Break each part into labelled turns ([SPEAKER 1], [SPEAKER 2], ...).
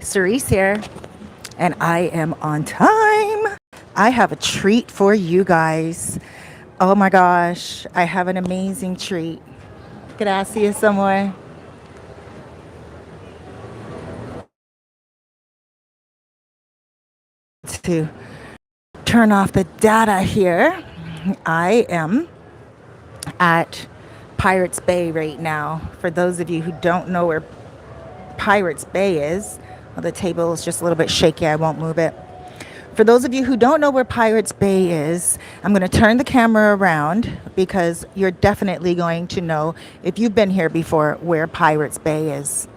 [SPEAKER 1] Cerise here, and I am on time. I have a treat for you guys. Oh my gosh, I have an amazing treat. Could I see you somewhere? To turn off the data here. I am at Pirates Bay right now. For those of you who don't know where Pirates Bay is, well, the table is just a little bit shaky. I won't move it. For those of you who don't know where Pirates Bay is, I'm going to turn the camera around because you're definitely going to know, if you've been here before, where Pirates Bay is.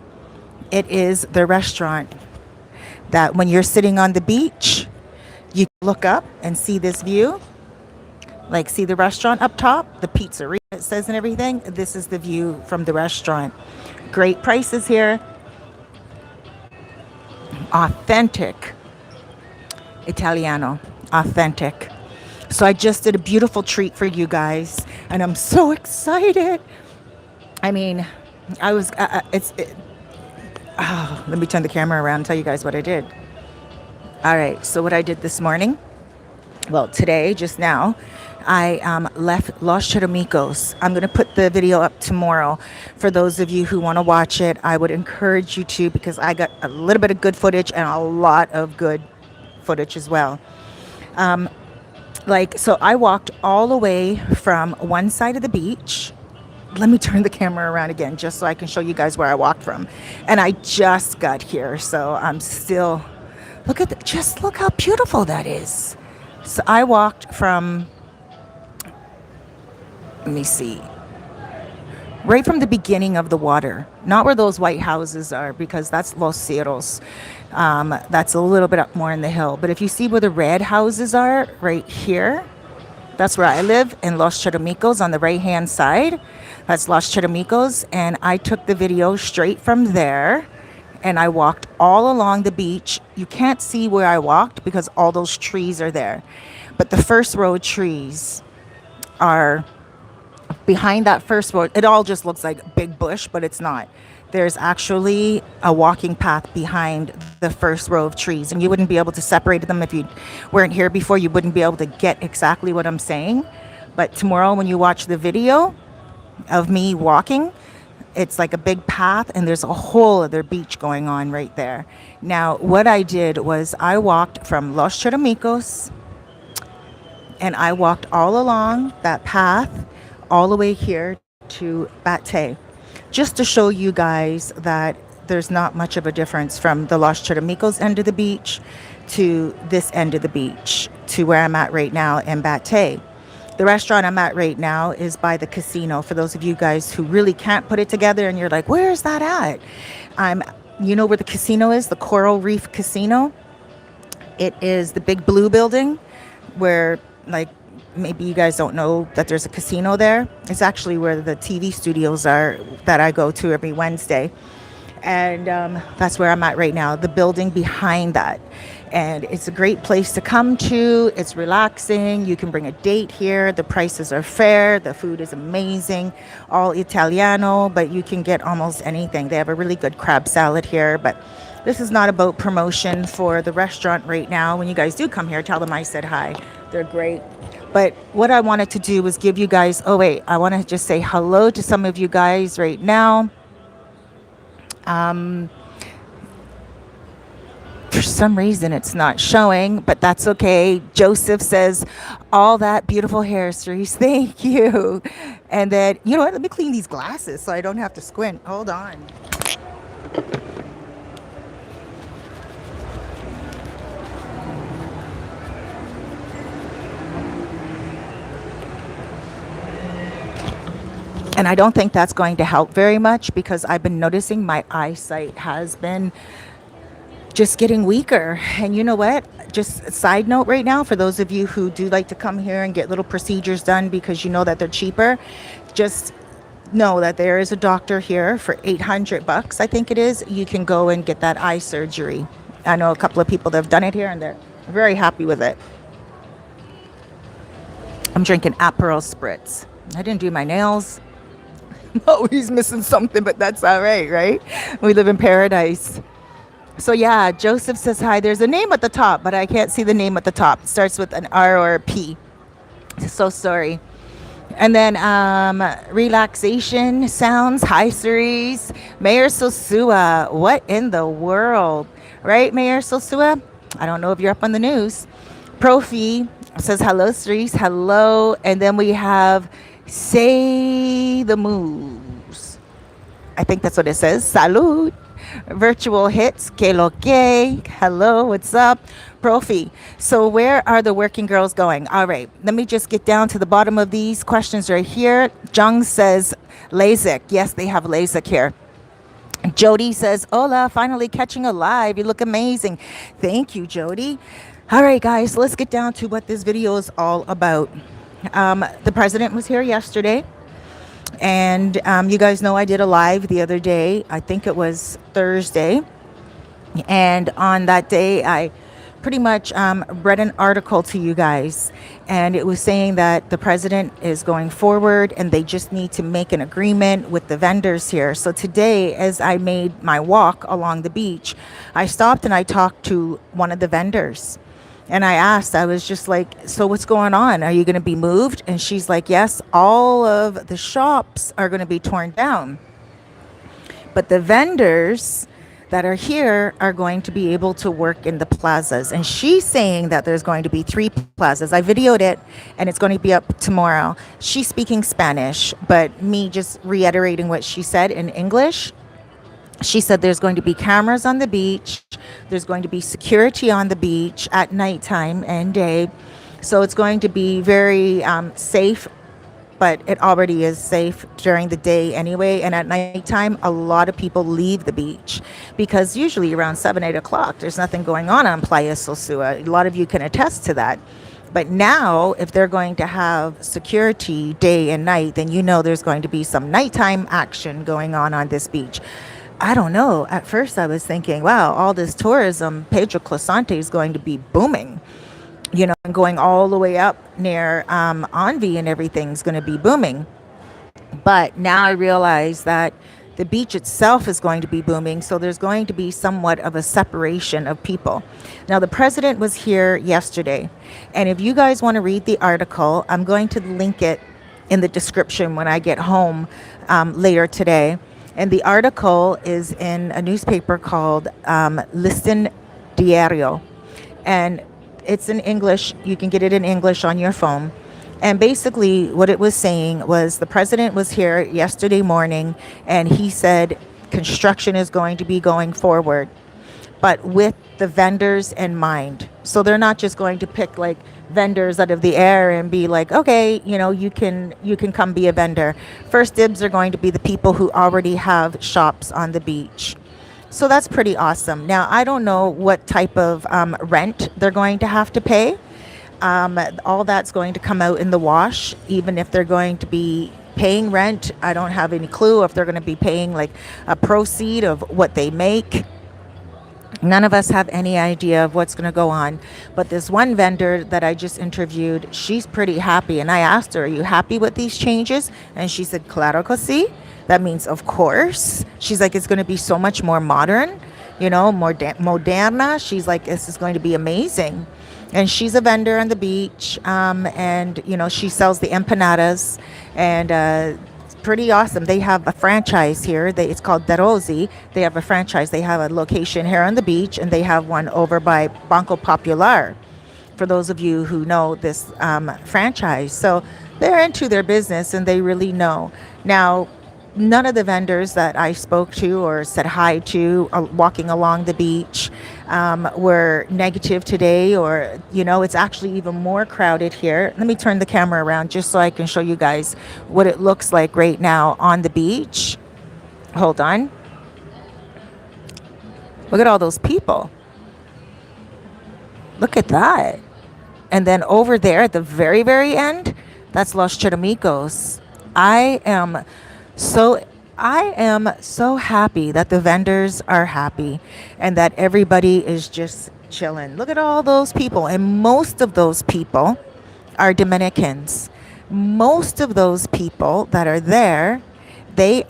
[SPEAKER 1] It is the restaurant that when you're sitting on the beach, you look up and see this view. Like, see the restaurant up top, the pizzeria it says and everything. This is the view from the restaurant. Great prices here. Authentic Italiano, authentic. So I just did a beautiful treat for you guys, and I'm so excited. I mean, I was. Let me turn the camera around and tell you guys what I did. All right. So what I did this morning, well, today, just now, I left Los Charamicos. I'm going to put the video up tomorrow. For those of you who want to watch it, I would encourage you to, because I got a little bit of good footage and a lot of good footage as well. So I walked all the way from one side of the beach. Let me turn the camera around again just so I can show you guys where I walked from. And I just got here, so I'm still, just look how beautiful that is. So I walked from, let me see, right from the beginning of the water, not where those white houses are, because that's Los Cerros. That's a little bit up more in the hill. But if you see where the red houses are, right here, that's where I live, in Los Charamicos on the right-hand side. That's Los Charamicos. And I took the video straight from there, and I walked all along the beach. You can't see where I walked because all those trees are there. But the first row of trees are behind that first row. It all just looks like big bush, but it's not. There's actually a walking path behind the first row of trees, and you wouldn't be able to separate them if you weren't here before. You wouldn't be able to get exactly what I'm saying. But tomorrow when you watch the video of me walking, it's like a big path, and there's a whole other beach going on right there. Now, what I did was I walked from Los Charamicos, and I walked all along that path all the way here to Bate, just to show you guys that there's not much of a difference from the Los Charamicos end of the beach to this end of the beach, to where I'm at right now in Bate. The restaurant I'm at right now is by the casino. For those of you guys who really can't put it together and you're like, where is that at? You know where the casino is, the Coral Reef Casino? It is the big blue building where, like, maybe you guys don't know that there's a casino there. It's actually where the TV studios are that I go to every Wednesday. And that's where I'm at right now, the building behind that. And it's a great place to come to. It's relaxing. You can bring a date here. The prices are fair. The food is amazing. All Italiano, but you can get almost anything. They have a really good crab salad here. But this is not about promotion for the restaurant right now. When you guys do come here, tell them I said hi. They're great. But what I wanted to do was give you guys, I want to just say hello to some of you guys right now. For some reason it's not showing, but that's okay. Joseph says, all that beautiful hair, Cerise, thank you. And then, you know what, let me clean these glasses so I don't have to squint. Hold on. And I don't think that's going to help very much, because I've been noticing my eyesight has been just getting weaker. And you know what? Just a side note right now, for those of you who do like to come here and get little procedures done because you know that they're cheaper, just know that there is a doctor here for $800, I think it is. You can go and get that eye surgery. I know a couple of people that have done it here and they're very happy with it. I'm drinking Aperol Spritz. I didn't do my nails. I'm always missing something, but that's all right, right? We live in paradise. So yeah, Joseph says hi. There's a name at the top, but I can't see the name at the top. It starts with an R or a P. So sorry. And then relaxation sounds. Hi, Cerise. Mayor Sosua. What in the world? Right, Mayor Sosua? I don't know if you're up on the news. Profi says hello, Cerise. Hello. And then we have Say the Moves. I think that's what it says. Salud. Virtual hits. Que lo que. Hello, what's up? Profi. So, where are the working girls going? All right, let me just get down to the bottom of these questions right here. Jung says LASIK. Yes, they have LASIK here. Jody says, Hola, finally catching a live. You look amazing. Thank you, Jody. All right, guys, let's get down to what this video is all about. The president was here yesterday. And you guys know I did a live the other day. I think it was Thursday. And on that day, I pretty much read an article to you guys. And it was saying that the president is going forward and they just need to make an agreement with the vendors here. So today, as I made my walk along the beach, I stopped and I talked to one of the vendors. And I asked, I was just like, so what's going on? Are you going to be moved? And she's like, yes, all of the shops are going to be torn down. But the vendors that are here are going to be able to work in the plazas. And she's saying that there's going to be 3 plazas. I videoed it and it's going to be up tomorrow. She's speaking Spanish, but me just reiterating what she said in English. She said there's going to be cameras on the beach. There's going to be security on the beach at nighttime and day. So it's going to be very safe, but it already is safe during the day anyway. And at nighttime, a lot of people leave the beach because usually around 7, 8 o'clock, there's nothing going on Playa Sosua. A lot of you can attest to that. But now, if they're going to have security day and night, then you know there's going to be some nighttime action going on this beach. I don't know. At first, I was thinking, wow, all this tourism, Pedro Closante is going to be booming, and going all the way up near Envy and everything's going to be booming. But now I realize that the beach itself is going to be booming, so there's going to be somewhat of a separation of people. Now, the president was here yesterday, and if you guys want to read the article, I'm going to link it in the description when I get home later today. And the article is in a newspaper called Listin Diario. And it's in English. You can get it in English on your phone. And basically what it was saying was the president was here yesterday morning and he said construction is going to be going forward, but with the vendors in mind. So they're not just going to pick like vendors out of the air and be like, okay, you can come be a vendor. First dibs are going to be the people who already have shops on the beach. So that's pretty awesome. Now, I don't know what type of rent they're going to have to pay. All that's going to come out in the wash, even if they're going to be paying rent. I don't have any clue if they're going to be paying like a proceed of what they make. None of us have any idea of what's going to go on. But this one vendor that I just interviewed, she's pretty happy. And I asked her, are you happy with these changes? And she said, claro que sí. That means, of course. She's like, it's going to be so much more modern, more moderna. She's like, this is going to be amazing. And she's a vendor on the beach. And she sells the empanadas. And pretty awesome. They have a franchise here. It's called De Rosi. They have a franchise. They have a location here on the beach, and they have one over by Banco Popular, for those of you who know this franchise. So they're into their business, and they really know. Now, none of the vendors that I spoke to or said hi to walking along the beach were negative today, or it's actually even more crowded here. Let me turn the camera around just so I can show you guys what it looks like right now on the beach. Hold on. Look at all those people. Look at that. And then over there at the very, very end, that's Los Charamicos. I am so happy that the vendors are happy and that everybody is just chilling. Look at all those people. And most of those people are Dominicans. Most of those people that are there, they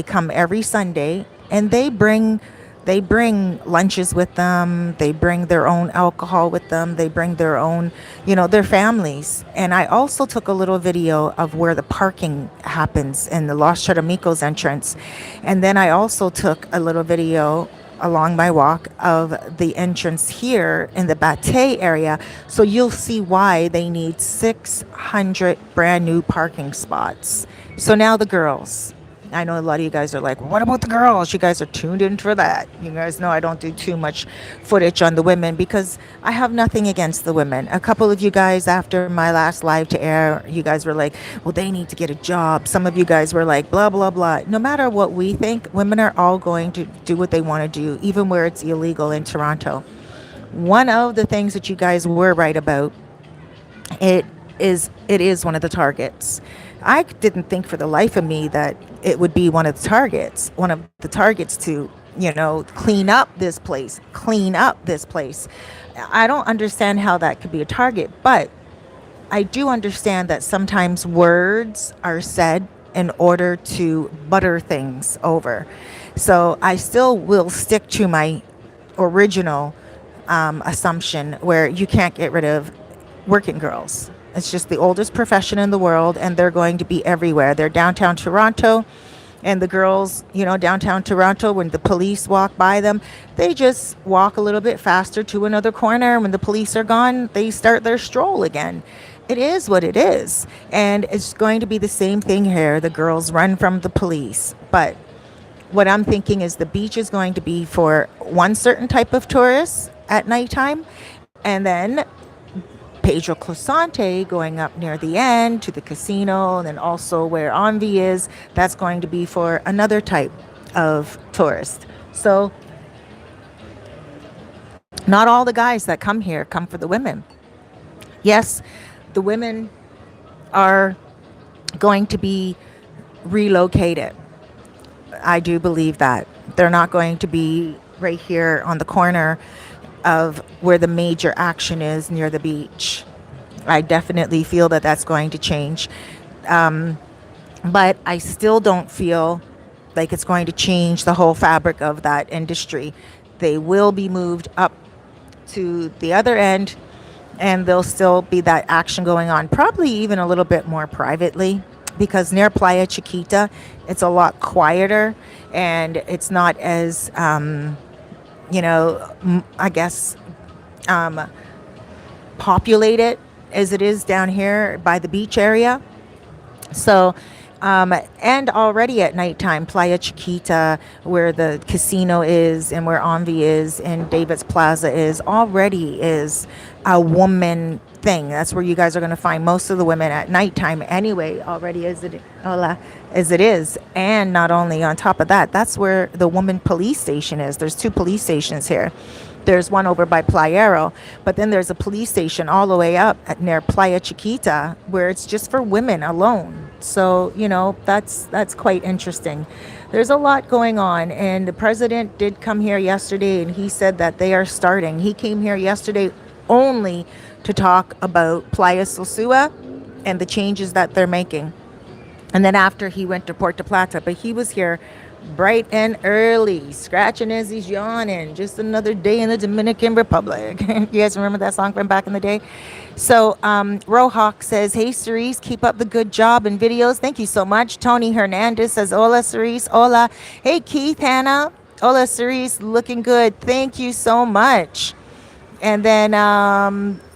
[SPEAKER 1] come every Sunday and they bring They bring lunches with them. They bring their own alcohol with them. They bring their own, their families. And I also took a little video of where the parking happens in the Los Charamicos entrance. And then I also took a little video along my walk of the entrance here in the Bate area. So you'll see why they need 600 brand new parking spots. So now the girls. I know a lot of you guys are like, well, what about the girls? You guys are tuned in for that. You guys know I don't do too much footage on the women because I have nothing against the women. A couple of you guys after my last live to air, you guys were like, well, they need to get a job. Some of you guys were like, blah, blah, blah. No matter what we think, women are all going to do what they want to do, even where it's illegal in Toronto. One of the things that you guys were right about, it is one of the targets. I didn't think for the life of me that it would be one of the targets to, clean up this place, clean up this place. I don't understand how that could be a target, but I do understand that sometimes words are said in order to butter things over. So I still will stick to my original assumption where you can't get rid of working girls. It's just the oldest profession in the world, and they're going to be everywhere. They're downtown Toronto, and the girls, downtown Toronto, when the police walk by them, they just walk a little bit faster to another corner. When the police are gone, they start their stroll again. It is what it is. And it's going to be the same thing here. The girls run from the police. But what I'm thinking is the beach is going to be for one certain type of tourists at nighttime, and then Pedro Closante going up near the end to the casino, and then also where Envy is, that's going to be for another type of tourist. So not all the guys that come here come for the women. Yes, the women are going to be relocated. I do believe that. They're not going to be right here on the corner of where the major action is near the beach. I definitely feel that that's going to change. But I still don't feel like it's going to change the whole fabric of that industry. They will be moved up to the other end, and there'll still be that action going on, probably even a little bit more privately, because near Playa Chiquita, it's a lot quieter, and it's not as, I guess, populated as it is down here by the beach area. So, and already at nighttime, Playa Chiquita, where the casino is and where Envy is and David's Plaza already is a woman thing. That's where you guys are going to find most of the women at nighttime anyway, already as it is. And not only on top of that, that's where the woman police station is. There's 2 police stations here. There's one over by Playero, but then there's a police station all the way up near Playa Chiquita where it's just for women alone. So, that's quite interesting. There's a lot going on, and the president did come here yesterday, and he said that they are starting. He came here yesterday only to talk about Playa Sosua and the changes that they're making. And then after he went to Puerto Plata, but he was here bright and early, scratching as he's yawning. Just another day in the Dominican Republic. You guys remember that song from back in the day? So Rohawk says, hey, Cerise, keep up the good job and videos. Thank you so much. Tony Hernandez says, hola, Cerise. Hola. Hey, Keith, Hannah. Hola, Cerise. Looking good. Thank you so much. And then,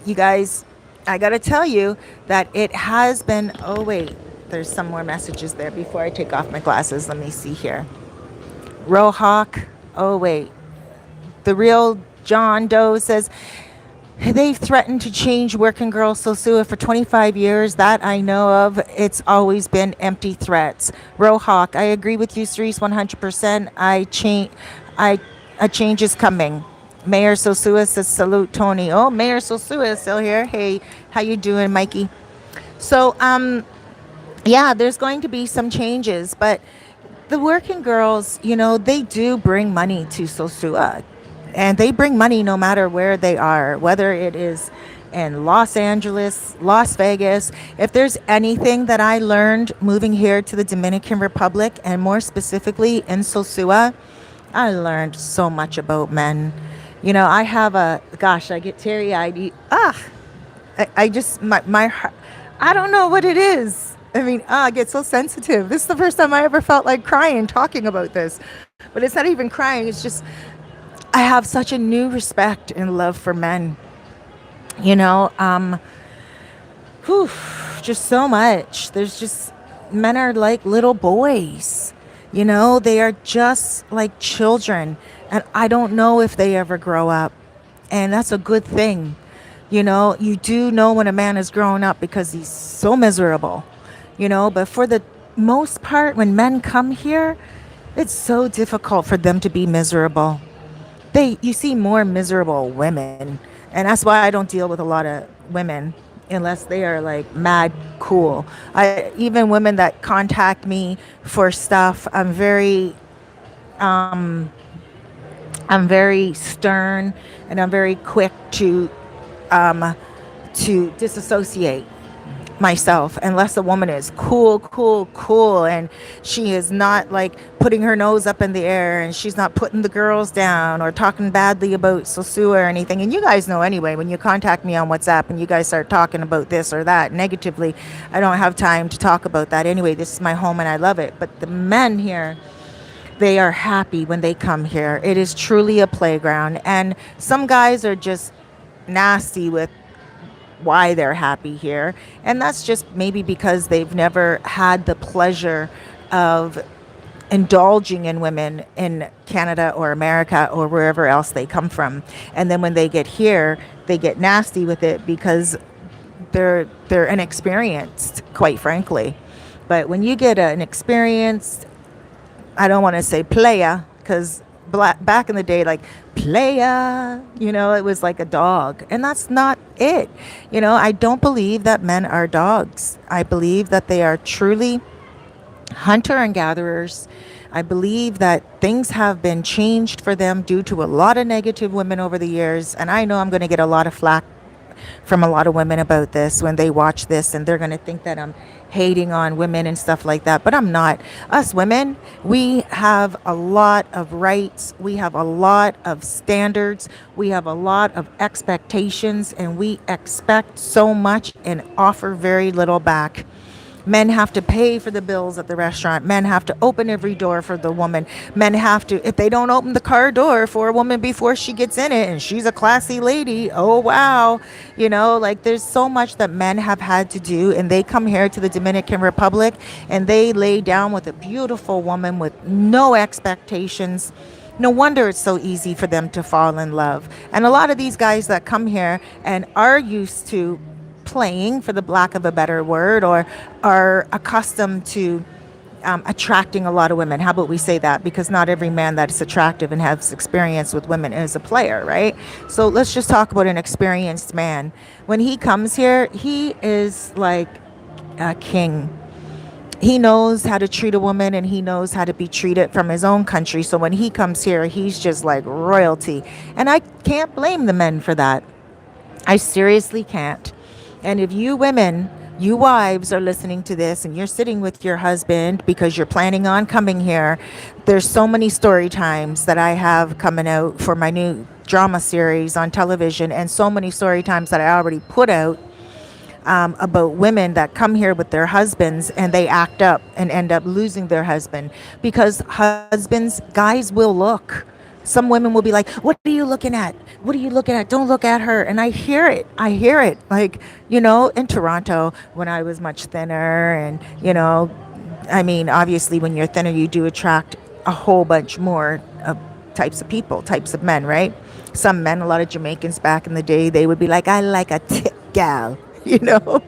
[SPEAKER 1] you guys, I got to tell you that it has been, oh, wait. There's some more messages there before I take off my glasses. Let me see here. Rohawk. Oh, wait. The real John Doe says, they've threatened to change working girl Sosua for 25 years. That I know of. It's always been empty threats. Rohawk, I agree with you, Cerise, 100%. A change is coming. Mayor Sosua says, salute, Tony. Oh, Mayor Sosua is still here. Hey, how you doing, Mikey? So, yeah, there's going to be some changes, but the working girls, they do bring money to Sosua, and they bring money no matter where they are, whether it is in Los Angeles, Las Vegas. If there's anything that I learned moving here to the Dominican Republic, and more specifically in Sosua, I learned so much about men. You know, I have a gosh, I get teary eyed. I just my heart, I don't know what it is. I mean, I get so sensitive. This is the first time I ever felt like crying talking about this. But it's not even crying. It's just I have such a new respect and love for men. You know, whew, just so much. There's just men are like little boys. You know, they are just like children. And I don't know if they ever grow up. And that's a good thing. You know, you do know when a man is growing up because he's so miserable. You know, but for the most part, when men come here, it's so difficult for them to be miserable. You see more miserable women, and that's why I don't deal with a lot of women unless they are like mad cool. I even women that contact me for stuff, I'm very stern, and I'm very quick to disassociate myself unless a woman is cool, and she is not like putting her nose up in the air, and she's not putting the girls down or talking badly about Sosua or anything. And you guys know anyway, when you contact me on WhatsApp and you guys start talking about this or that negatively, I don't have time to talk about that anyway. This is my home and I love it. But the men here, they are happy when they come here. It is truly a playground, and some guys are just nasty with why they're happy here. And that's just maybe because they've never had the pleasure of indulging in women in Canada or America or wherever else they come from. And then when they get here, they get nasty with it because they're inexperienced, quite frankly. But when you get an experienced, I don't want to say playa, because back in the day, like playa, you know, it was like a dog, and that's not it. You know, I don't believe that men are dogs. I believe that they are truly hunter and gatherers. I believe that things have been changed for them due to a lot of negative women over the years, and I know I'm going to get a lot of flack from a lot of women about this when they watch this, and they're going to think that I'm hating on women and stuff like that, but I'm not. Us women, we have a lot of rights, we have a lot of standards, we have a lot of expectations, and we expect so much and offer very little back. Men have to pay for the bills at the restaurant. Men have to open every door for the woman. Men have to, if they don't open the car door for a woman before she gets in it and she's a classy lady, oh wow. You know, like there's so much that men have had to do, and they come here to the Dominican Republic and they lay down with a beautiful woman with no expectations. No wonder it's so easy for them to fall in love. And a lot of these guys that come here and are used to playing, for the lack of a better word, or are accustomed to attracting a lot of women. How about we say that? Because not every man that's attractive and has experience with women is a player, right? So let's just talk about an experienced man. When he comes here, he is like a king. He knows how to treat a woman, and he knows how to be treated from his own country. So when he comes here, he's just like royalty. And I can't blame the men for that. I seriously can't. And if you women, you wives are listening to this and you're sitting with your husband because you're planning on coming here, there's so many story times that I have coming out for my new drama series on television, and so many story times that I already put out about women that come here with their husbands and they act up and end up losing their husband because husbands, guys will look. Some women will be like, "What are you looking at? What are you looking at? Don't look at her." And I hear it. I hear it. Like, you know, in Toronto, when I was much thinner, and, you know, I mean, obviously, when you're thinner, you do attract a whole bunch more types of people, types of men, right? Some men, a lot of Jamaicans back in the day, they would be like, "I like a thick gal." You know,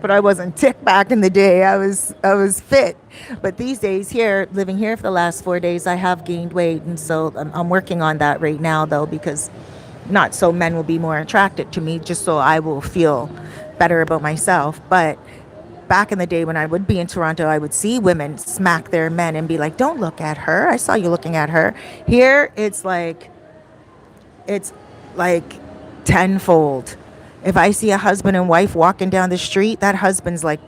[SPEAKER 1] but I wasn't tick back in the day. I was fit. But these days here, living here for the last 4 days, I have gained weight, and so I'm working on that right now, though, because not so men will be more attracted to me, just so I will feel better about myself. But back in the day when I would be in Toronto, I would see women smack their men and be like, "Don't look at her. I saw you looking at her." Here, it's like tenfold. If I see a husband and wife walking down the street, that husband's like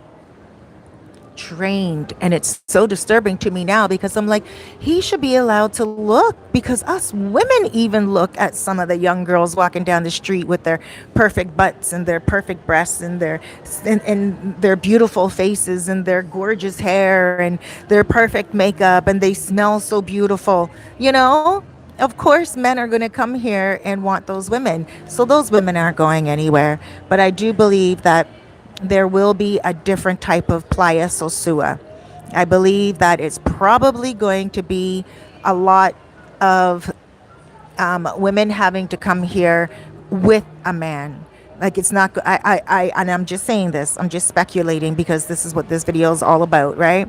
[SPEAKER 1] trained. And it's so disturbing to me now because I'm like, he should be allowed to look, because us women even look at some of the young girls walking down the street with their perfect butts and their perfect breasts and their beautiful faces and their gorgeous hair and their perfect makeup, and they smell so beautiful, you know? Of course, men are going to come here and want those women. So those women aren't going anywhere. But I do believe that there will be a different type of Playa Sosua. I believe that it's probably going to be a lot of women having to come here with a man. Like it's not, and I'm just saying this, I'm just speculating because this is what this video is all about, right?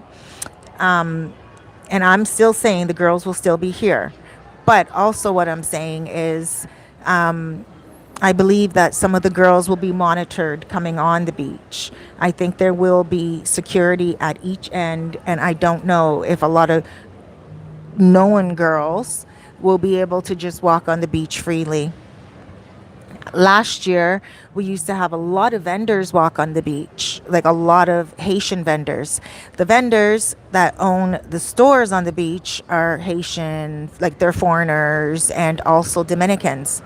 [SPEAKER 1] And I'm still saying the girls will still be here. But also, what I'm saying is, I believe that some of the girls will be monitored coming on the beach. I think there will be security at each end, and I don't know if a lot of known girls will be able to just walk on the beach freely. Last year, we used to have a lot of vendors walk on the beach, like a lot of Haitian vendors. The vendors that own the stores on the beach are Haitian, like they're foreigners, and also Dominicans.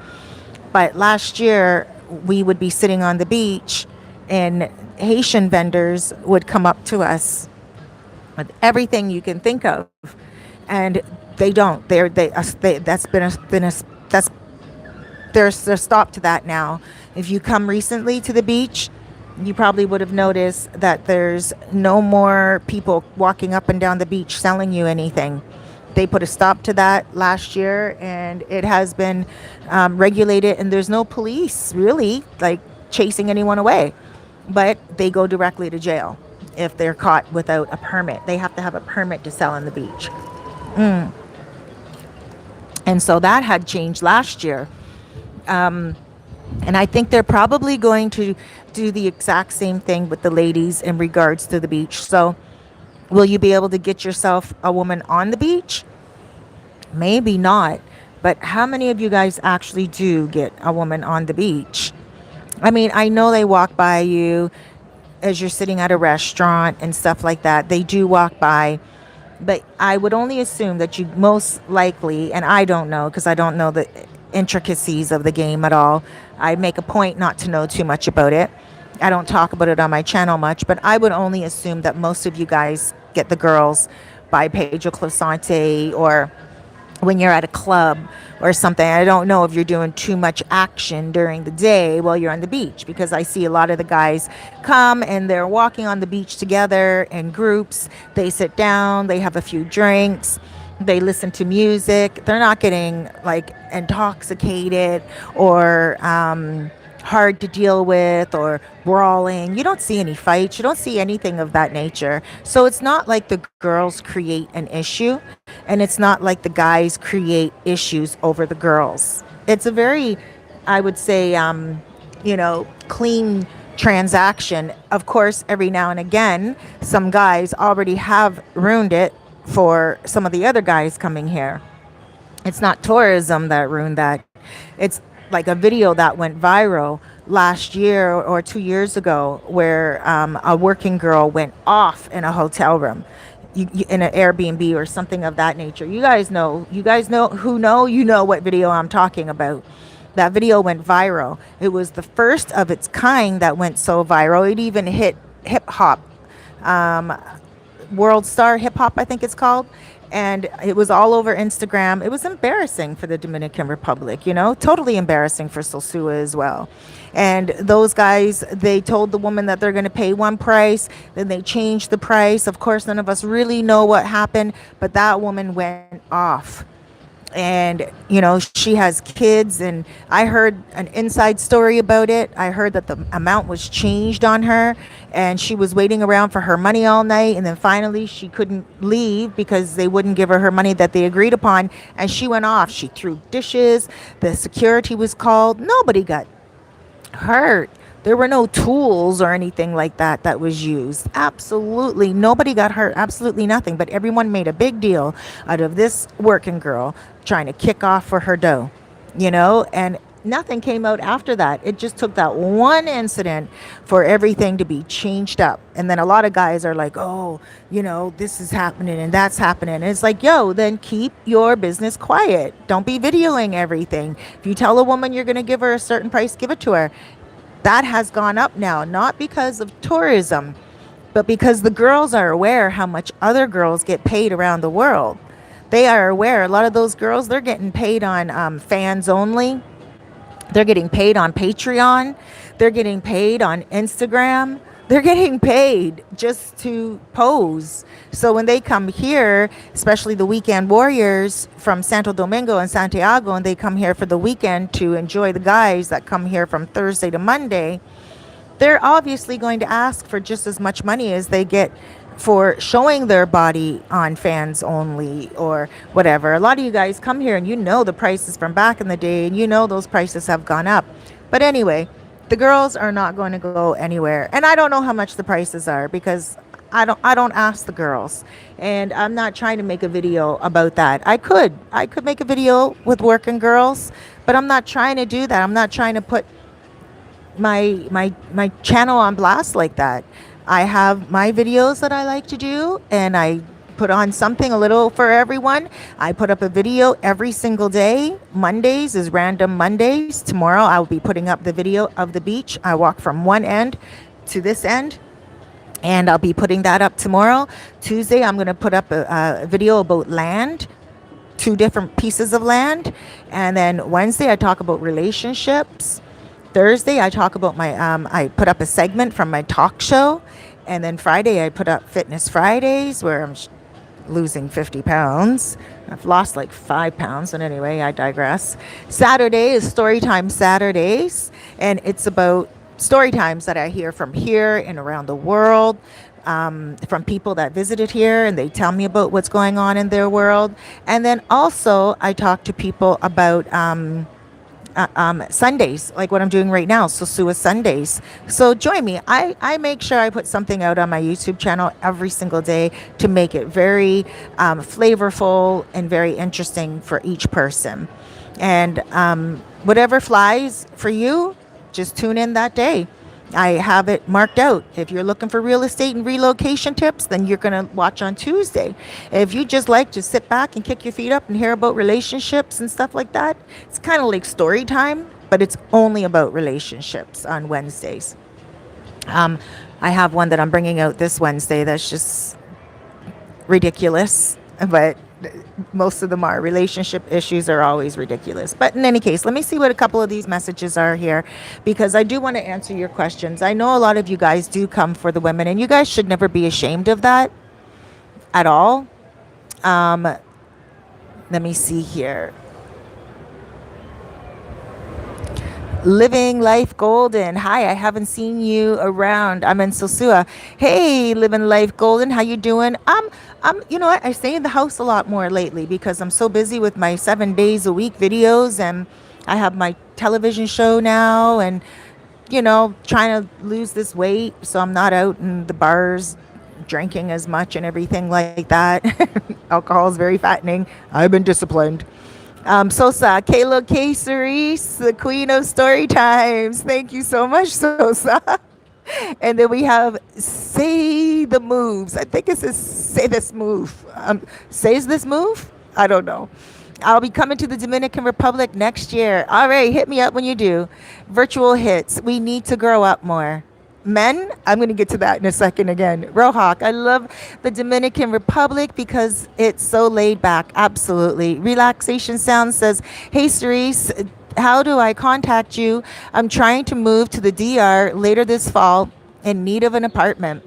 [SPEAKER 1] But last year, we would be sitting on the beach, and Haitian vendors would come up to us with everything you can think of, and they don't. That's been a that's there's a stop to that now. If you come recently to the beach, you probably would have noticed that there's no more people walking up and down the beach selling you anything. They put a stop to that last year, and it has been regulated, and there's no police really like chasing anyone away, but they go directly to jail if they're caught without a permit. They have to have a permit to sell on the beach. And so that had changed last year. And I think they're probably going to do the exact same thing with the ladies in regards to the beach. So, will you be able to get yourself a woman on the beach? Maybe not. But how many of you guys actually do get a woman on the beach? I mean, I know they walk by you as you're sitting at a restaurant and stuff like that. They do walk by. But I would only assume that you most likely, and I don't know because I don't know the intricacies of the game at all. I make a point not to know too much about it. I don't talk about it on my channel much, but I would only assume that most of you guys get the girls by Pedro Closante or when you're at a club or something. I don't know if you're doing too much action during the day while you're on the beach, because I see a lot of the guys come and they're walking on the beach together in groups. They sit down, they have a few drinks, they listen to music. They're not getting like intoxicated or hard to deal with or brawling. You don't see any fights. You don't see anything of that nature. So it's not like the girls create an issue, and it's not like the guys create issues over the girls. It's a very, I would say, clean transaction. Of course, every now and again, some guys already have ruined it for some of the other guys coming here. It's not tourism that ruined that. It's like a video that went viral last year or 2 years ago where a working girl went off in a hotel room, in an Airbnb or something of that nature. You guys know you know what video I'm talking about. That video went viral. It was the first of its kind that went so viral. It even hit hip hop, World Star Hip Hop, I think it's called. And it was all over Instagram. It was embarrassing for the Dominican Republic, totally embarrassing for Sosua as well. And those guys, they told the woman that they're going to pay one price, then they changed the price. Of course, none of us really know what happened, but that woman went off. And she has kids, and I heard an inside story about it. I heard that the amount was changed on her, and she was waiting around for her money all night, and then finally she couldn't leave because they wouldn't give her money that they agreed upon, and she went off. She threw dishes. The security was called. Nobody got hurt. There were no tools or anything like that was used. Absolutely nobody got hurt. Absolutely nothing. But everyone made a big deal out of this working girl trying to kick off for her dough, and Nothing came out after that. It just took that one incident for everything to be changed up. And then a lot of guys are like, oh, this is happening and that's happening. And it's like, yo, then keep your business quiet. Don't be videoing everything. If you tell a woman you're going to give her a certain price, give it to her. That has gone up now, not because of tourism, but because the girls are aware how much other girls get paid around the world. They are aware. A lot of those girls, they're getting paid on fans only. They're getting paid on Patreon. They're getting paid on Instagram. They're getting paid just to pose. So when they come here, especially the weekend warriors from Santo Domingo and Santiago, and they come here for the weekend to enjoy the guys that come here from Thursday to Monday, they're obviously going to ask for just as much money as they get for showing their body on fans only or whatever. A lot of you guys come here and the prices from back in the day, and those prices have gone up. But anyway, the girls are not going to go anywhere. And I don't know how much the prices are because I don't ask the girls. And I'm not trying to make a video about that. I could make a video with working girls, but I'm not trying to do that. I'm not trying to put my channel on blast like that. I have my videos that I like to do, and I put on something a little for everyone. I put up a video every single day. Mondays is random Mondays. Tomorrow I will be putting up the video of the beach. I walk from one end to this end, and I'll be putting that up tomorrow. Tuesday I'm going to put up a video about land, 2 different pieces of land. And then Wednesday I talk about relationships. Thursday, I talk about I put up a segment from my talk show. And then Friday, I put up Fitness Fridays, where I'm losing 50 pounds. I've lost like 5 pounds. And anyway, I digress. Saturday is Storytime Saturdays. And it's about story times that I hear from here and around the world, from people that visited here, and they tell me about what's going on in their world. And then also, I talk to people about Sundays, like what I'm doing right now, Sosua Sundays. So join me. I make sure I put something out on my YouTube channel every single day to make it very flavorful and very interesting for each person. And whatever flies for you, just tune in that day. I have it marked out. If you're looking for real estate and relocation tips, then you're going to watch on Tuesday. If you just like to sit back and kick your feet up and hear about relationships and stuff like that, it's kind of like story time, but it's only about relationships on Wednesdays. I have one that I'm bringing out this Wednesday that's just ridiculous, but most of them are. Relationship issues are always ridiculous. But in any case, let me see what a couple of these messages are here, because I do want to answer your questions. I know a lot of you guys do come for the women, and you guys should never be ashamed of that at all. Let me see here. Living Life Golden. Hi, I haven't seen you around. I'm in Sosua. Hey, Living Life Golden. How you doing? You know what? I stay in the house a lot more lately because I'm so busy with my 7 days a week videos, and I have my television show now, and trying to lose this weight, so I'm not out in the bars drinking as much and everything like that. Alcohol is very fattening. I've been disciplined. Sosa, Kayla K. Cerise, the queen of story times. Thank you so much, Sosa. And then we have Say the Moves. I think it says Say This Move. Says This Move? I don't know. I'll be coming to the Dominican Republic next year. All right, hit me up when you do. Virtual hits. We need to grow up more. Men, I'm going to get to that in a second again. Rohawk, I love the Dominican Republic because it's so laid back. Absolutely. Relaxation Sound says, hey, Cerise, how do I contact you? I'm trying to move to the DR later this fall in need of an apartment.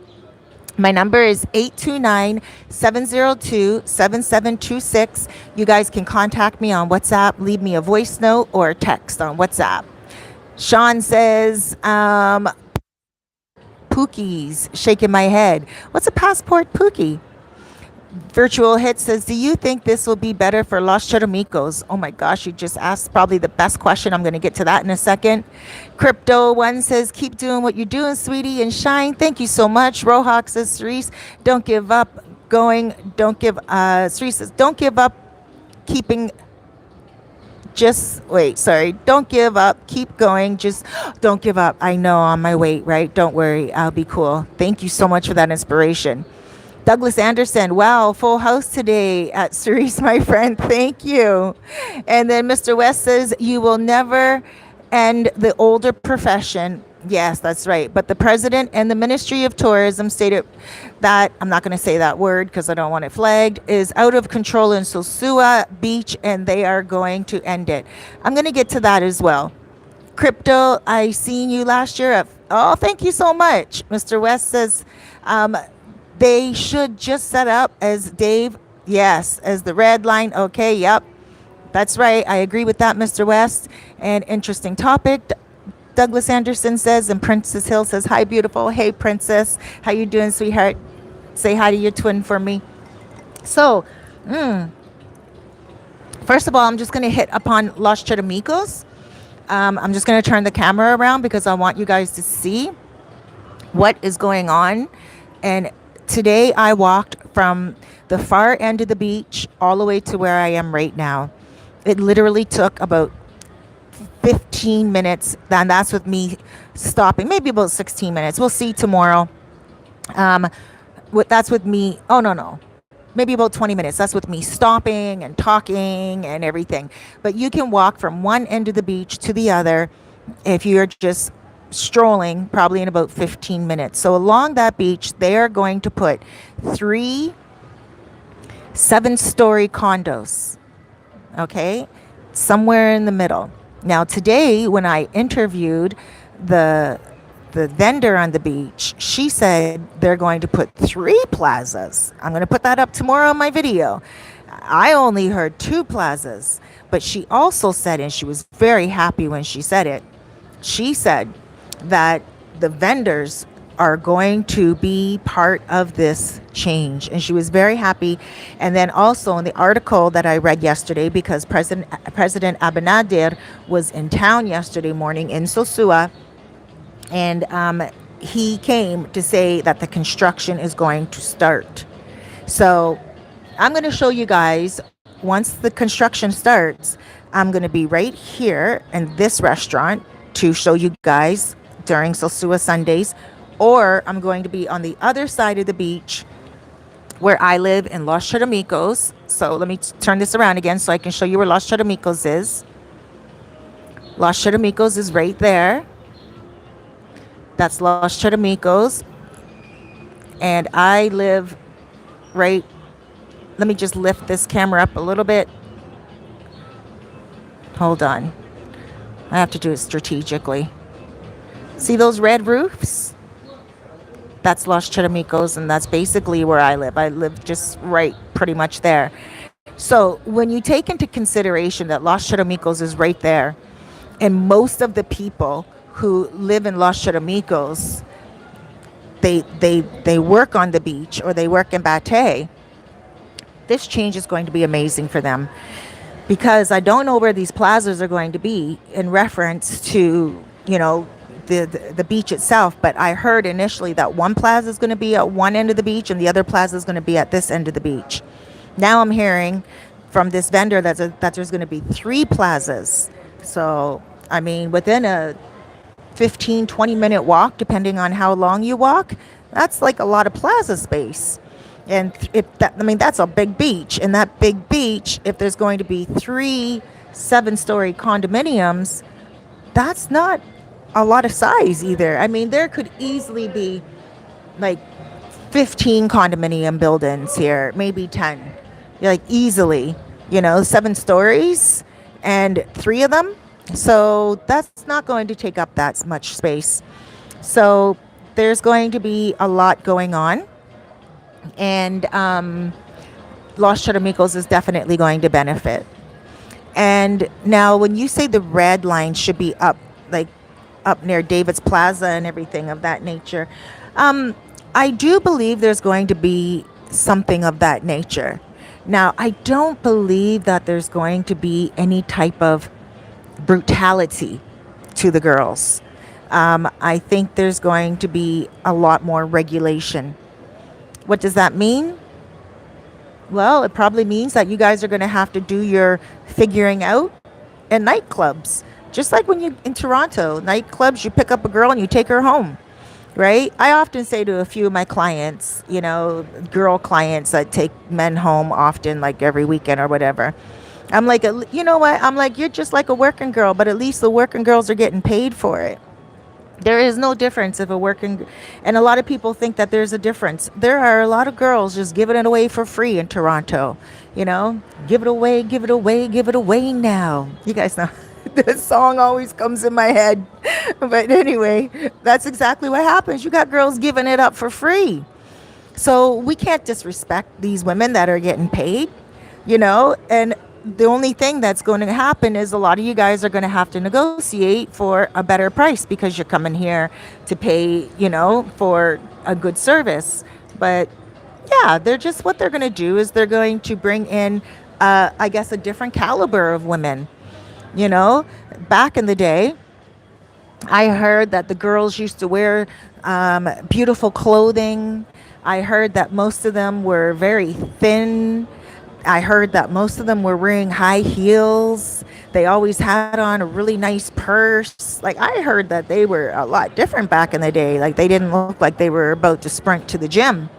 [SPEAKER 1] My number is 829-702-7726. You guys can contact me on WhatsApp, leave me a voice note or a text on WhatsApp. Sean says, Pookies, shaking my head. What's a passport Pookie? Virtual Hit says, do you think this will be better for Los Charamicos? Oh my gosh, you just asked probably the best question. I'm going to get to that in a second. Crypto One says, keep doing what you're doing, sweetie, and shine. Thank you so much. Rohawk says, Cerise, don't give up Cerise says, don't give up keeping just wait. Sorry. Don't give up. Keep going. Just don't give up. I know on my way, right? Don't worry. I'll be cool. Thank you so much for that inspiration. Douglas Anderson, wow, full house today at Cerise, my friend. Thank you. And then Mr. West says, you will never end the older profession. Yes, that's right. But the president and the Ministry of Tourism stated that, I'm not going to say that word because I don't want it flagged, is out of control in Sosua Beach and they are going to end it. I'm going to get to that as well. Crypto, I seen you last year. Oh, thank you so much. Mr. West says, they should just set up as Dave, yes, as the red line. Okay, yep. That's right. I agree with that, Mr. West. And interesting topic. Douglas Anderson says, and Princess Hill says, hi, beautiful. Hey, Princess. How you doing, sweetheart? Say hi to your twin for me. So, first of all, I'm just going to hit upon Los Charamicos. I'm just going to turn the camera around because I want you guys to see what is going on. And today I walked from the far end of the beach all the way to where I am right now. It literally took about 15 minutes, and that's with me stopping, maybe about 16 minutes. We'll see tomorrow. That's with me. Oh, no. Maybe about 20 minutes. That's with me stopping and talking and everything. But you can walk from one end of the beach to the other if you're just strolling, probably in about 15 minutes. So along that beach, they are going to put 3 7-story condos. Okay? Somewhere in the middle. Now today, when I interviewed the vendor on the beach, she said they're going to put 3 plazas. I'm going to put that up tomorrow on my video. I only heard 2 plazas, but she also said, and she was very happy when she said it, she said that the vendors are going to be part of this change. And she was very happy. And then also in the article that I read yesterday, because President Abinader was in town yesterday morning in Sosua, and he came to say that the construction is going to start. So I'm going to show you guys, once the construction starts, I'm going to be right here in this restaurant to show you guys during Sosua Sundays, or I'm going to be on the other side of the beach where I live in Los Charamicos. So let me turn this around again so I can show you where Los Charamicos is. Los Charamicos is right there. That's Los Charamicos. And I live right, let me just lift this camera up a little bit. Hold on. I have to do it strategically. See those red roofs? That's Los Charamicos, and that's basically where I live. I live just right pretty much there. So when you take into consideration that Los Charamicos is right there, and most of the people who live in Los Charamicos, they work on the beach or they work in Bate, this change is going to be amazing for them. Because I don't know where these plazas are going to be in reference to, the beach itself, but I heard initially that one plaza is going to be at one end of the beach and the other plaza is going to be at this end of the beach. Now I'm hearing from this vendor that there's going to be 3 plazas. So, I mean, within a 15, 20-minute walk, depending on how long you walk, that's like a lot of plaza space. And that's a big beach. And that big beach, if there's going to be 3 7-story condominiums, that's not a lot of size either. I mean, there could easily be like 15 condominium buildings here, maybe 10, like easily, 7 stories and 3 of them. So that's not going to take up that much space. So there's going to be a lot going on. And Los Charamicos is definitely going to benefit. And now when you say the red line should be up near David's Plaza and everything of that nature, I do believe there's going to be something of that nature. Now, I don't believe that there's going to be any type of brutality to the girls. I think there's going to be a lot more regulation. What does that mean? Well, it probably means that you guys are going to have to do your figuring out and nightclubs. Just like when you in Toronto, nightclubs, you pick up a girl and you take her home, right? I often say to a few of my clients, girl clients that take men home often, like every weekend or whatever. I'm like, you know what? I'm like, you're just like a working girl, but at least the working girls are getting paid for it. There is no difference if a working, and a lot of people think that there's a difference. There are a lot of girls just giving it away for free in Toronto. Give it away, give it away, give it away now. You guys know this song always comes in my head. But anyway, that's exactly what happens. You got girls giving it up for free. So we can't disrespect these women that are getting paid, and the only thing that's going to happen is a lot of you guys are going to have to negotiate for a better price because you're coming here to pay, for a good service. But yeah, they're just what they're going to do is they're going to bring in, I guess, a different caliber of women. Back in the day, I heard that the girls used to wear beautiful clothing. I heard that most of them were very thin. I heard that most of them were wearing high heels. They always had on a really nice purse. Like, I heard that they were a lot different back in the day. Like, they didn't look like they were about to sprint to the gym,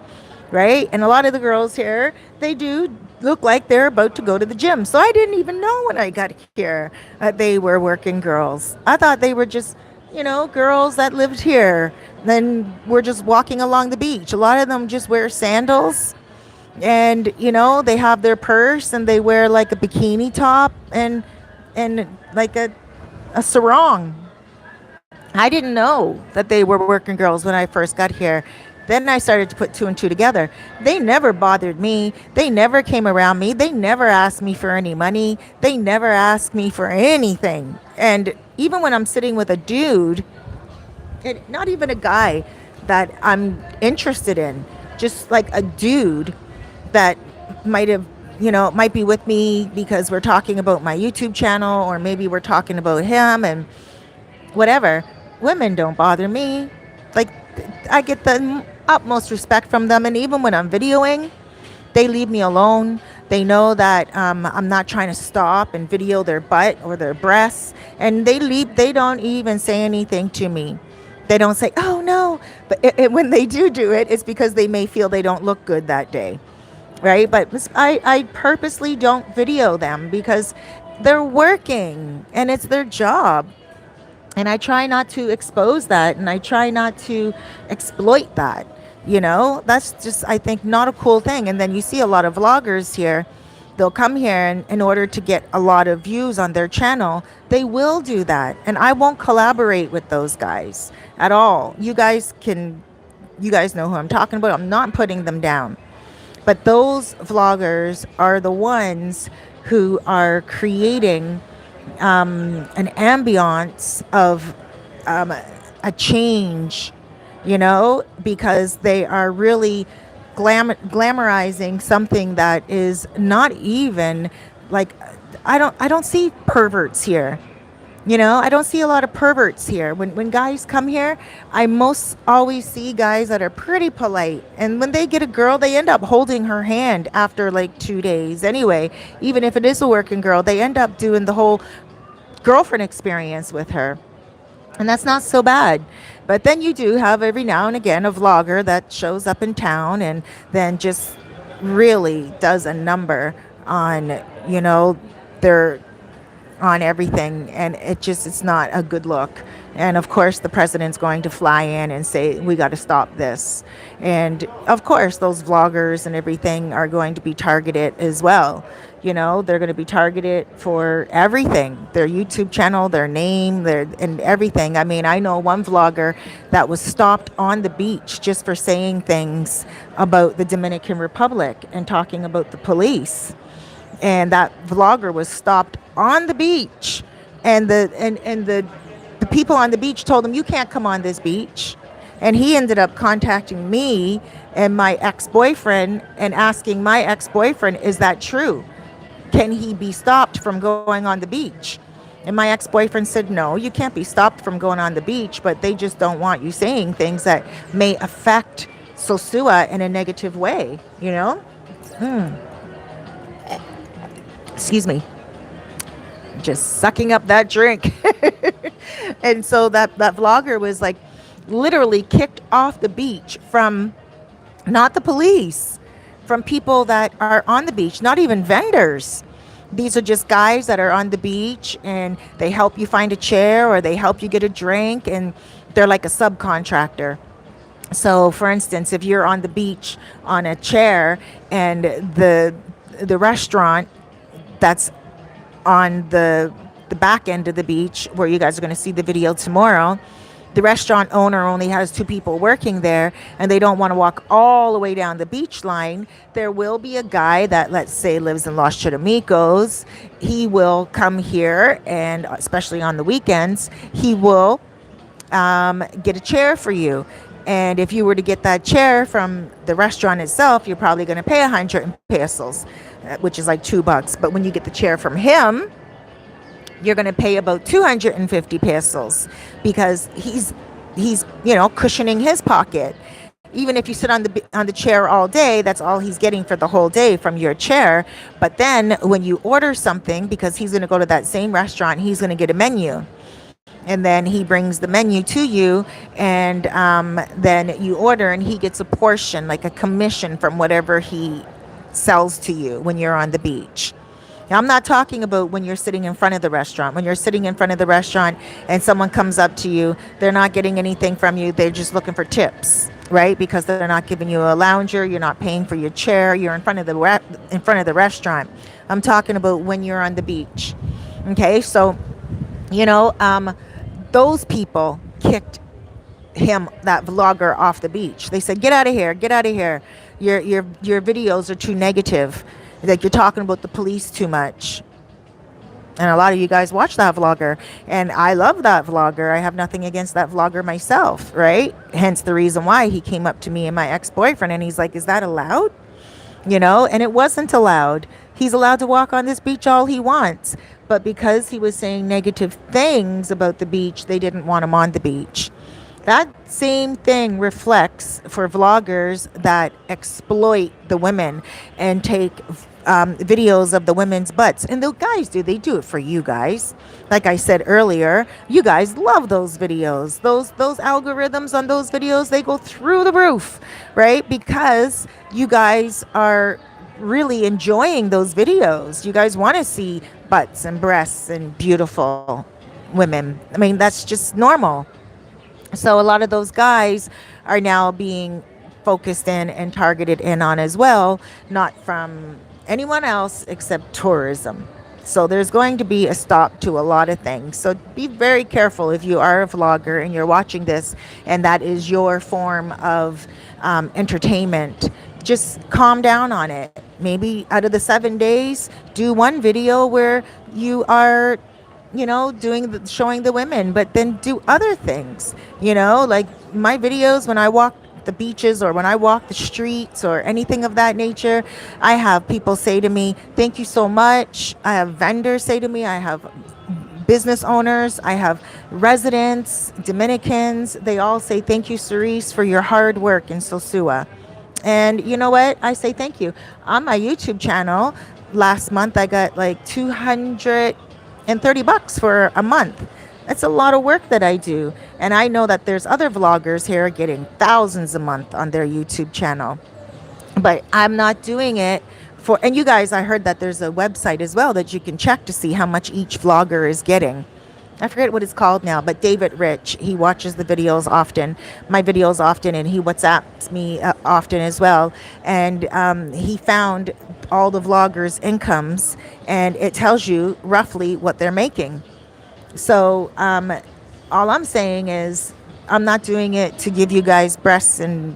[SPEAKER 1] right? And a lot of the girls here, they do look like they're about to go to the gym. So I didn't even know when I got here that they were working girls. I thought they were just, girls that lived here. Then we're just walking along the beach. A lot of them just wear sandals and they have their purse and they wear like a bikini top and like a sarong. I didn't know that they were working girls when I first got here. Then I started to put two and two together. They never bothered me. They never came around me. They never asked me for any money. They never asked me for anything. And even when I'm sitting with a dude, and not even a guy that I'm interested in, just like a dude that might be with me because we're talking about my YouTube channel, or maybe we're talking about him and whatever. Women don't bother me. Like, I get the utmost respect from them, and even when I'm videoing, they leave me alone. They know that I'm not trying to stop and video their butt or their breasts, and they leave. They don't even say anything to me. They don't say, "Oh no," but when they do it, it's because they may feel they don't look good that day, right? But I purposely don't video them because they're working and it's their job. And I try not to expose that, and I try not to exploit that. That's just, I think, not a cool thing. And then you see a lot of vloggers here. They'll come here and in order to get a lot of views on their channel, they will do that. And I won't collaborate with those guys at all. You guys know who I'm talking about. I'm not putting them down. But those vloggers are the ones who are creating an ambiance of a change, because they are really glamorizing something that is not even like, I don't see perverts here. I don't see a lot of perverts here. When guys come here, I most always see guys that are pretty polite. And when they get a girl, they end up holding her hand after like 2 days. Anyway, even if it is a working girl, they end up doing the whole girlfriend experience with her. And that's not so bad. But then you do have every now and again a vlogger that shows up in town and then just really does a number on, their on everything, and it's not a good look. And of course the president's going to fly in and say we got to stop this, and of course those vloggers and everything are going to be targeted as well. They're going to be targeted for everything, their YouTube channel, their name, and everything. I mean, I know one vlogger that was stopped on the beach just for saying things about the Dominican Republic and talking about the police. And that vlogger was stopped on the beach, and the people on the beach told him, you can't come on this beach. And he ended up contacting me and my ex-boyfriend and asking my ex-boyfriend, is that true? Can he be stopped from going on the beach? And my ex-boyfriend said, no, you can't be stopped from going on the beach, but they just don't want you saying things that may affect Sosua in a negative way, Excuse me. just sucking up that drink. And so that vlogger was like literally kicked off the beach from not the police, from people that are on the beach, not even vendors. These are just guys that are on the beach and they help you find a chair or they help you get a drink, and they're like a subcontractor. So for instance, if you're on the beach on a chair and the restaurant that's on the back end of the beach where you guys are going to see the video tomorrow, the restaurant owner only has two people working there and they don't want to walk all the way down the beach line, there will be a guy that, let's say, lives in Los Charamicos. He will come here, and especially on the weekends, he will get a chair for you. And if you were to get that chair from the restaurant itself, you're probably going to pay 100 pesos, which is like $2. But when you get the chair from him, you're going to pay about 250 pesos, because he's cushioning his pocket. Even if you sit on the chair all day, that's all he's getting for the whole day from your chair. But then when you order something, because he's going to go to that same restaurant, he's going to get a menu. And then he brings the menu to you, and then you order, and he gets a portion, like a commission from whatever he sells to you when you're on the beach. Now, I'm not talking about when you're sitting in front of the restaurant. When you're sitting in front of the restaurant and someone comes up to you, they're not getting anything from you. They're just looking for tips, right? Because they're not giving you a lounger. You're not paying for your chair. You're in front of the restaurant. I'm talking about when you're on the beach. Okay, so those people kicked that vlogger, off the beach. They said, "Get out of here! Get out of here! Your videos are too negative. Like, you're talking about the police too much." And a lot of you guys watch that vlogger, and I love that vlogger. I have nothing against that vlogger myself, right? Hence the reason why he came up to me and my ex-boyfriend, and he's like, "Is that allowed?" And it wasn't allowed. He's allowed to walk on this beach all he wants. But because he was saying negative things about the beach, they didn't want him on the beach. That same thing reflects for vloggers that exploit the women and take videos of the women's butts. And the guys they do it for you guys. Like I said earlier, you guys love those videos. Those algorithms on those videos, they go through the roof, right? Because you guys are really enjoying those videos. You guys want to see butts and breasts and beautiful women. I mean, that's just normal. So a lot of those guys are now being focused in and targeted in on as well, not from anyone else except tourism. So there's going to be a stop to a lot of things. So be very careful if you are a vlogger and you're watching this and that is your form of entertainment. Just calm down on it. Maybe out of the 7 days, do one video where you are, showing the women, but then do other things. Like my videos when I walk the beaches or when I walk the streets or anything of that nature, I have people say to me, "Thank you so much." I have vendors say to me, I have business owners, I have residents, Dominicans, they all say, "Thank you, Cerise, for your hard work in Sosua." And you know what? I say thank you. On my YouTube channel, last month I got like $230 for a month. That's a lot of work that I do. And I know that there's other vloggers here getting thousands a month on their YouTube channel. But I'm not doing it for, and you guys, I heard that there's a website as well that you can check to see how much each vlogger is getting. I forget what it's called now, but David Rich, he watches the videos often, my videos often, and he WhatsApps me often as well. And he found all the vloggers' incomes, and it tells you roughly what they're making. So all I'm saying is I'm not doing it to give you guys breasts and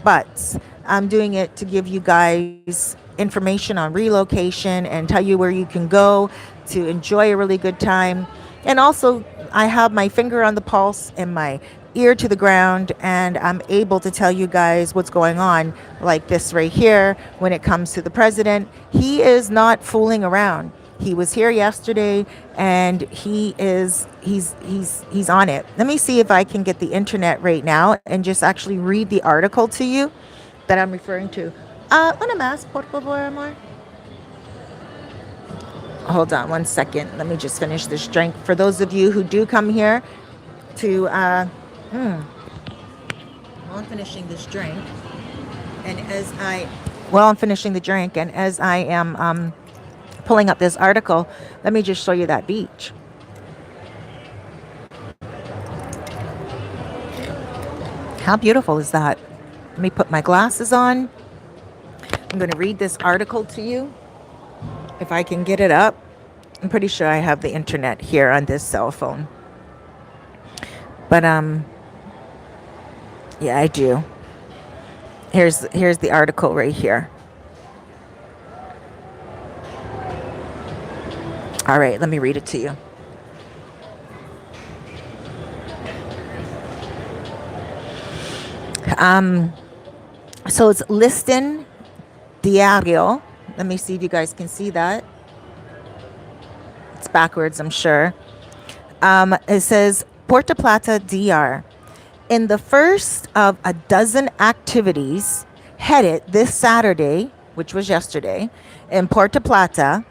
[SPEAKER 1] butts. I'm doing it to give you guys information on relocation and tell you where you can go to enjoy a really good time. And also, I have my finger on the pulse and my ear to the ground, and I'm able to tell you guys what's going on, like this right here. When it comes to the president, he is not fooling around. He was here yesterday, and he's on it. Let me see if I can get the internet right now and just actually read the article to you that I'm referring to. Una más, por favor, amor. hold on one second. Let me just finish this drink. For those of you who do come here to, while I'm finishing this drink, I'm finishing the drink, and as I am pulling up this article, let me just show you that beach. How beautiful is that? Let me put my glasses on. I'm going to read this article to you if I can get it up. I'm pretty sure I have the internet here on this cell phone. But yeah, I do. Here's the article right here. All right, let me read it to you. So it's Listin Diario. Let me see if you guys can see that. It's backwards, I'm sure. It says Puerto Plata, DR. In the first of a dozen activities headed this Saturday, which was yesterday, in Puerto Plata,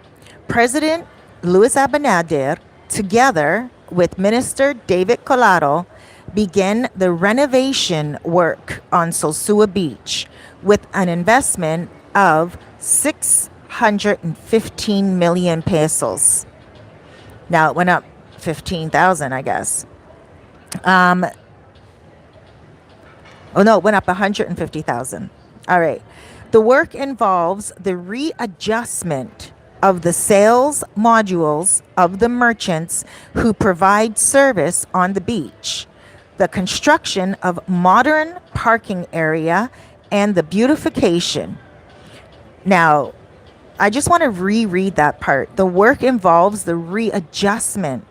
[SPEAKER 1] President Luis Abinader, together with Minister David Collado, began the renovation work on Sosúa Beach with an investment of 615 million pesos. Now it went up 15,000, I guess. It went up 150,000. All right. The work involves the readjustment of the sales modules of the merchants who provide service on the beach, the construction of modern parking area, and the beautification. Now, I just want to reread that part. The work involves the readjustment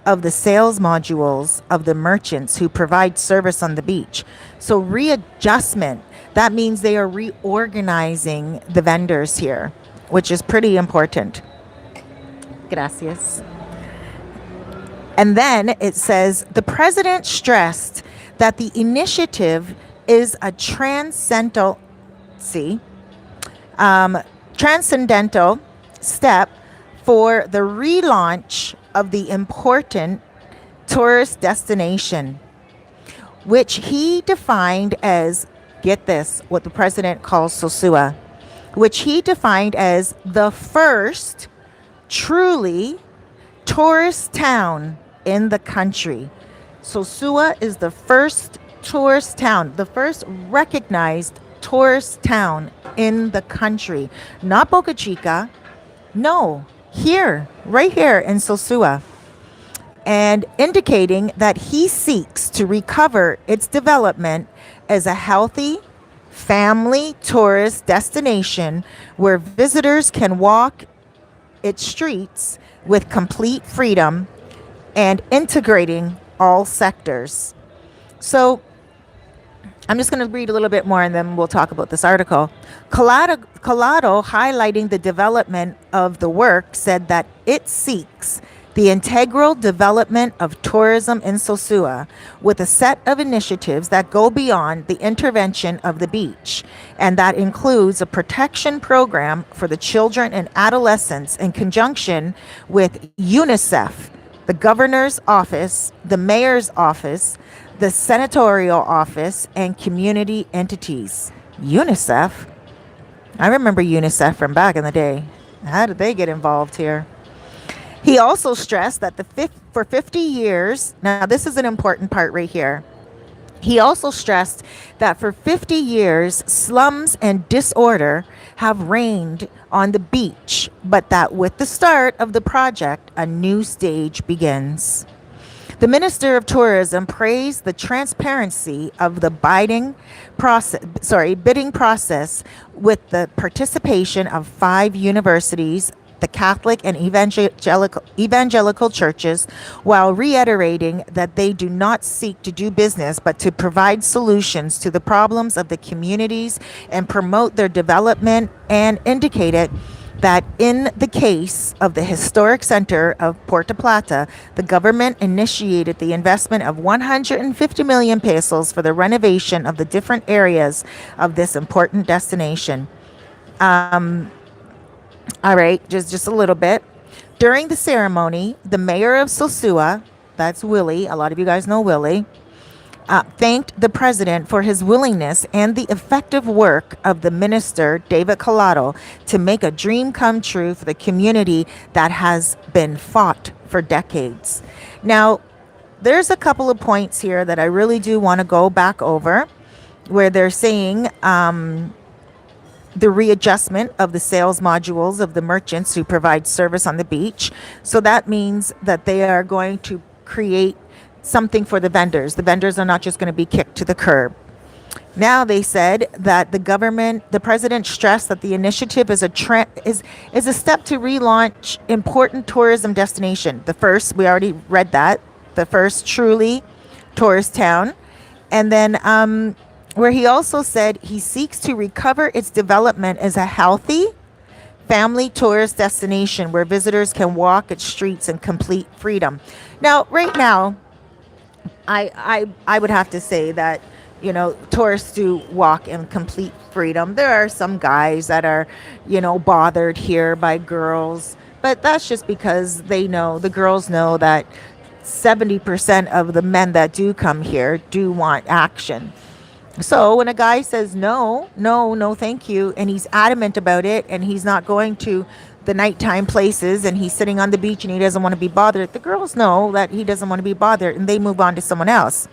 [SPEAKER 1] of the sales modules of the merchants who provide service on the beach. So readjustment, that means they are reorganizing the vendors here, which is pretty important. Gracias. And then it says, the president stressed that the initiative is a transcendental step for the relaunch of the important tourist destination, which he defined as, get this, what the president calls Sosua, which he defined as the first truly tourist town in the country. Sosúa is the first tourist town, the first recognized tourist town in the country. Not Boca Chica, no, here, right here in Sosúa. And indicating that he seeks to recover its development as a healthy family tourist destination where visitors can walk its streets with complete freedom and integrating all sectors. So I'm just going to read a little bit more and then we'll talk about this article. Collado, highlighting the development of the work, said that it seeks the integral development of tourism in Sosúa with a set of initiatives that go beyond the intervention of the beach, and that includes a protection program for the children and adolescents in conjunction with UNICEF, the governor's office, the mayor's office, the senatorial office, and community entities. UNICEF? I remember UNICEF from back in the day. How did they get involved here? He also stressed that for 50 years, now this is an important part right here. He also stressed that for 50 years, slums and disorder have reigned on the beach, but that with the start of the project, a new stage begins. The Minister of Tourism praised the transparency of the bidding process with the participation of 5 universities, the Catholic and evangelical churches, while reiterating that they do not seek to do business but to provide solutions to the problems of the communities and promote their development, and indicated that in the case of the historic center of Puerto Plata, the government initiated the investment of 150 million pesos for the renovation of the different areas of this important destination. All right, just a little bit. During the ceremony, the mayor of Sosua, that's Willie, a lot of you guys know Willie, thanked the president for his willingness and the effective work of the minister, David Collado, to make a dream come true for the community that has been fought for decades. Now, there's a couple of points here that I really do want to go back over where they're saying the readjustment of the sales modules of the merchants who provide service on the beach. So that means that they are going to create something for the vendors. The vendors are not just going to be kicked to the curb. Now they said that the president stressed that the initiative is a step to relaunch important tourism destination. The first, we already read that, the first truly tourist town. And then where he also said he seeks to recover its development as a healthy family tourist destination where visitors can walk its streets in complete freedom. Now, right now, I would have to say that, tourists do walk in complete freedom. There are some guys that are, bothered here by girls, but that's just because the girls know that 70% of the men that do come here do want action. So when a guy says no, no, no, thank you, and he's adamant about it, and he's not going to the nighttime places, and he's sitting on the beach and he doesn't want to be bothered, the girls know that he doesn't want to be bothered, and they move on to someone else.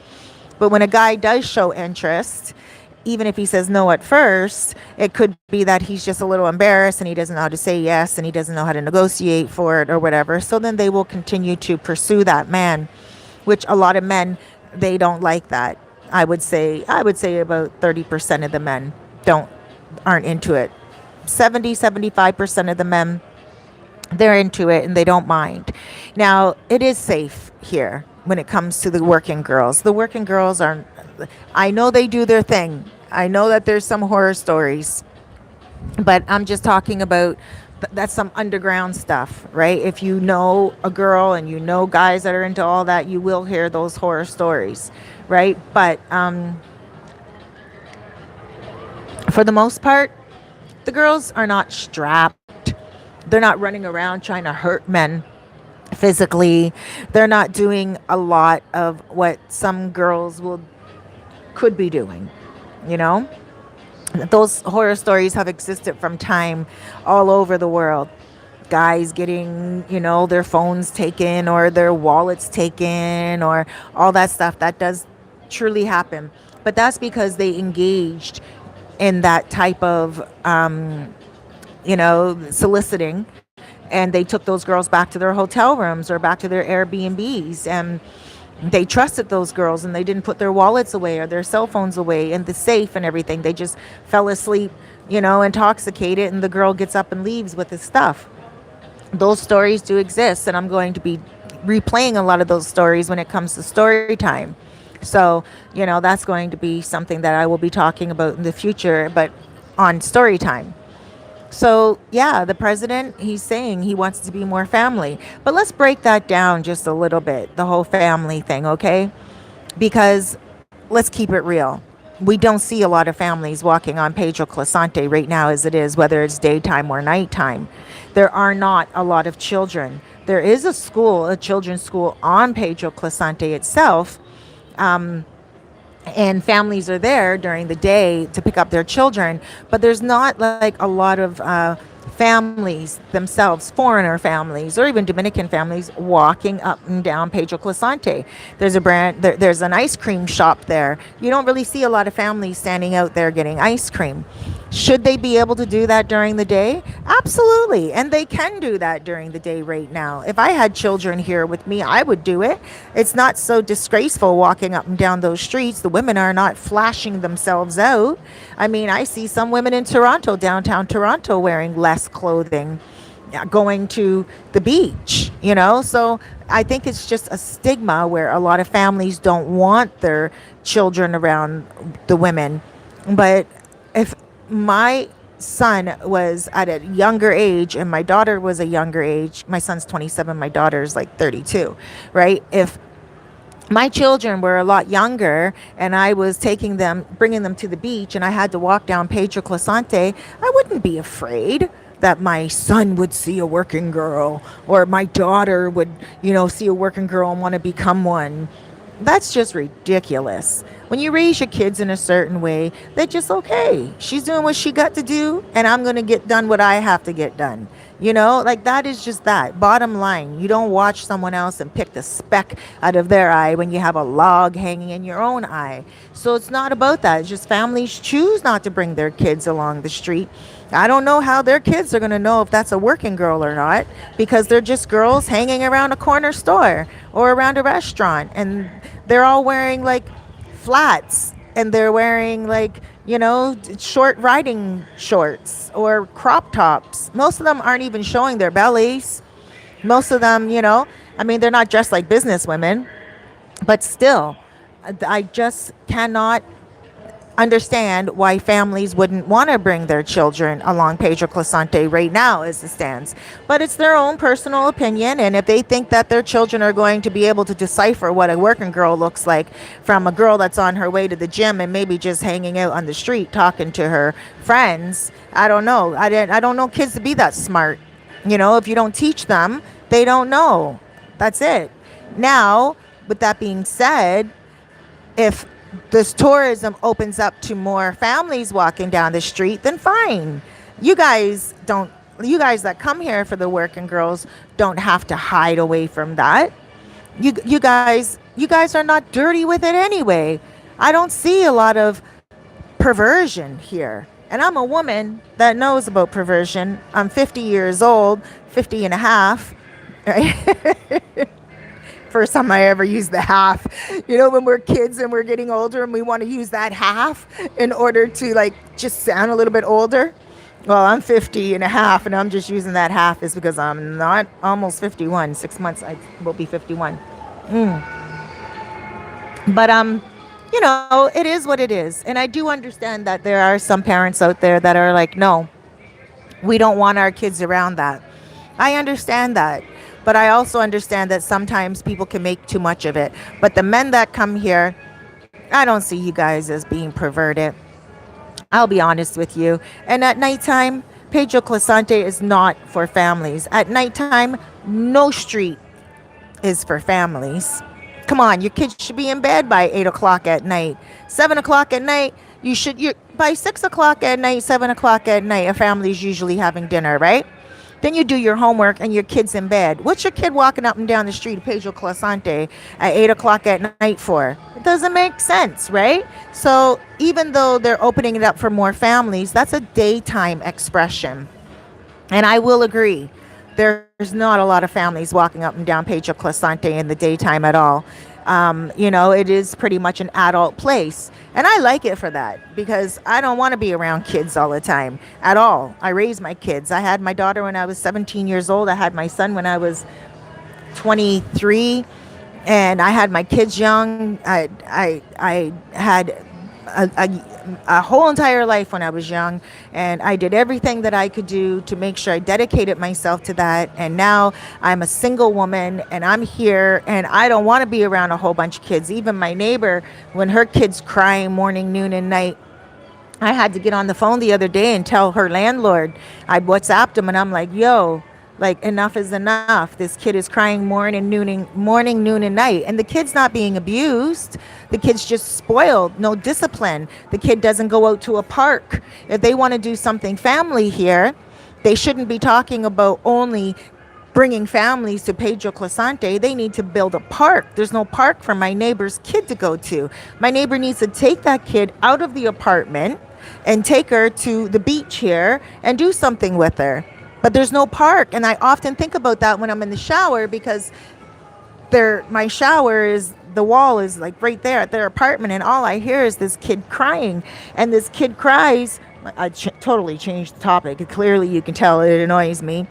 [SPEAKER 1] But when a guy does show interest, even if he says no at first, it could be that he's just a little embarrassed and he doesn't know how to say yes and he doesn't know how to negotiate for it or whatever. So then they will continue to pursue that man, which a lot of men, they don't like that. I would say about 30% of the men aren't into it. 75% of the men, they're into it and they don't mind. Now, it is safe here when it comes to the working girls. The working girls I know they do their thing. I know that there's some horror stories, but I'm just talking about that's some underground stuff, right? If you know a girl and you know guys that are into all that, you will hear those horror stories, right? But for the most part, the girls are not strapped. They're not running around trying to hurt men physically. They're not doing a lot of what some girls could be doing, Those horror stories have existed from time all over the world. Guys getting, their phones taken or their wallets taken or all that stuff. That does truly happen. But that's because they engaged in that type of, soliciting. And they took those girls back to their hotel rooms or back to their Airbnbs. And they trusted those girls and they didn't put their wallets away or their cell phones away in the safe and everything. They just fell asleep, intoxicated, and the girl gets up and leaves with his stuff. Those stories do exist, and I'm going to be replaying a lot of those stories when it comes to story time. So, that's going to be something that I will be talking about in the future, but on story time. So, yeah, the president, he's saying he wants to be more family. But let's break that down just a little bit, the whole family thing, okay? Because let's keep it real. We don't see a lot of families walking on Pedro Clasante right now as it is, whether it's daytime or nighttime. There are not a lot of children. There is a children's school on Pedro Clasante itself, and families are there during the day to pick up their children, but there's not like a lot of families themselves, foreigner families or even Dominican families walking up and down Pedro Clasante. There's an ice cream shop there. You don't really see a lot of families standing out there getting ice cream. Should they be able to do that during the day? Absolutely. And they can do that during the day right now. If I had children here with me, I would do it. It's not so disgraceful walking up and down those streets. The women are not flashing themselves out. I mean, I see some women in Toronto, downtown Toronto, wearing less clothing, going to the beach, So I think it's just a stigma where a lot of families don't want their children around the women. But if my son was at a younger age and my daughter was a younger age, my son's 27, my daughter's like 32, right? If my children were a lot younger and I was bringing them to the beach and I had to walk down Pedro Clasante, I wouldn't be afraid that my son would see a working girl, or my daughter would, see a working girl and want to become one. That's just ridiculous. When you raise your kids in a certain way, they're just okay. She's doing what she got to do, and I'm going to get done what I have to get done. Like that is just that. Bottom line, you don't watch someone else and pick the speck out of their eye when you have a log hanging in your own eye. So it's not about that. It's just families choose not to bring their kids along the street. I don't know how their kids are going to know if that's a working girl or not, because they're just girls hanging around a corner store or around a restaurant, and they're all wearing like flats, and they're wearing like, short riding shorts or crop tops. Most of them aren't even showing their bellies. Most of them, they're not dressed like business women, but still, I just cannot understand why families wouldn't want to bring their children along Pedro Clisante right now as it stands. But it's their own personal opinion, and if they think that their children are going to be able to decipher what a working girl looks like from a girl that's on her way to the gym and maybe just hanging out on the street talking to her friends, I don't know. I don't know kids to be that smart. If you don't teach them, they don't know. That's it. Now, with that being said, if this tourism opens up to more families walking down the street, then fine. You guys that come here for the working girls don't have to hide away from that. You guys are not dirty with it anyway. I don't see a lot of perversion here. And I'm a woman that knows about perversion. I'm 50 years old, 50 and a half, right? First time I ever used the half. When we're kids and we're getting older and we want to use that half in order to just sound a little bit older. Well, I'm 50 and a half, and I'm just using that half is because I'm not almost 51. 6 months I will be 51. But it is what it is. And I do understand that there are some parents out there that are like, no, we don't want our kids around that. I understand that. But I also understand that sometimes people can make too much of it. But the men that come here, I don't see you guys as being perverted. I'll be honest with you. And at nighttime, Pedro Clisante is not for families. At nighttime, no street is for families. Come on, your kids should be in bed by 8 o'clock at night. 7 o'clock at night, by 6 o'clock at night, 7 o'clock at night, a family's usually having dinner, right? Then you do your homework and your kid's in bed. What's your kid walking up and down the street of Pedro Clisante at 8 o'clock at night for? It doesn't make sense, right? So even though they're opening it up for more families, that's a daytime expression. And I will agree, there's not a lot of families walking up and down Pedro Clisante in the daytime at all. It is pretty much an adult place. And I like it for that, because I don't want to be around kids all the time at all. I raised my kids. I had my daughter when I was 17 years old. I had my son when I was 23, and I had my kids young. I had a whole entire life when I was young, and I did everything that I could do to make sure I dedicated myself to that. And now I'm a single woman, and I'm here, and I don't want to be around a whole bunch of kids. Even my neighbor, when her kids crying morning, noon, and night, I had to get on the phone the other day and tell her landlord. I WhatsApped him, and I'm like, yo, enough is enough. This kid is crying morning, noon, and night. And the kid's not being abused. The kid's just spoiled, no discipline. The kid doesn't go out to a park. If they want to do something family here, they shouldn't be talking about only bringing families to Pedro Clisante. They need to build a park. There's no park for my neighbor's kid to go to. My neighbor needs to take that kid out of the apartment and take her to the beach here and do something with her. But there's no park. And I often think about that when I'm in the shower, because my shower is, the wall is right there at their apartment, and all I hear is this kid crying. And this kid cries. I totally changed the topic. Clearly you can tell it annoys me.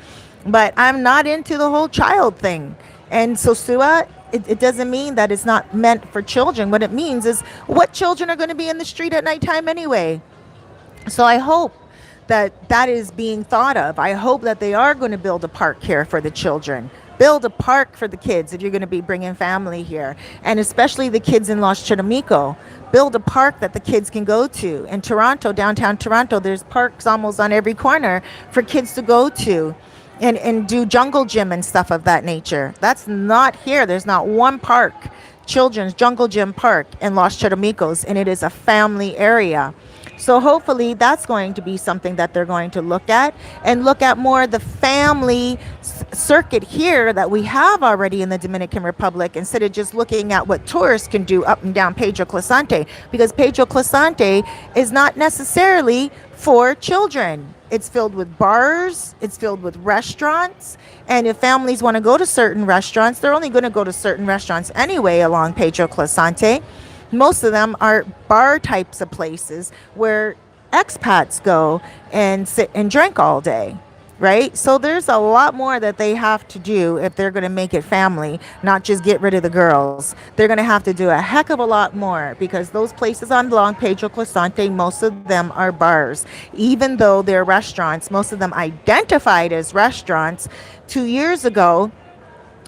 [SPEAKER 1] But I'm not into the whole child thing. And Sosua, it doesn't mean that it's not meant for children. What it means is, what children are going to be in the street at nighttime anyway? So I hope that is being thought of. I hope that they are going to build a park here for the children. Build a park for the kids if you're going to be bringing family here, and especially the kids in Los Charamicos. Build a park that the kids can go to. In Toronto, downtown Toronto, there's parks almost on every corner for kids to go to and do jungle gym and stuff of that nature. That's not here. There's not one park, children's jungle gym park in Los Charamicos, and it is a family area. So hopefully that's going to be something that they're going to look at, and look at more the family circuit here that we have already in the Dominican Republic, instead of just looking at what tourists can do up and down Pedro Clisante, because Pedro Clisante is not necessarily for children. It's filled with bars, it's filled with restaurants, and if families want to go to certain restaurants, they're only going to go to certain restaurants anyway along Pedro Clisante. Most of them are bar types of places where expats go and sit and drink all day, right? So there's a lot more that they have to do if they're going to make it family, not just get rid of the girls. They're going to have to do a heck of a lot more, because those places on Long Pedro Clisante, most of them are bars. Even though they're restaurants, most of them identified as restaurants 2 years ago,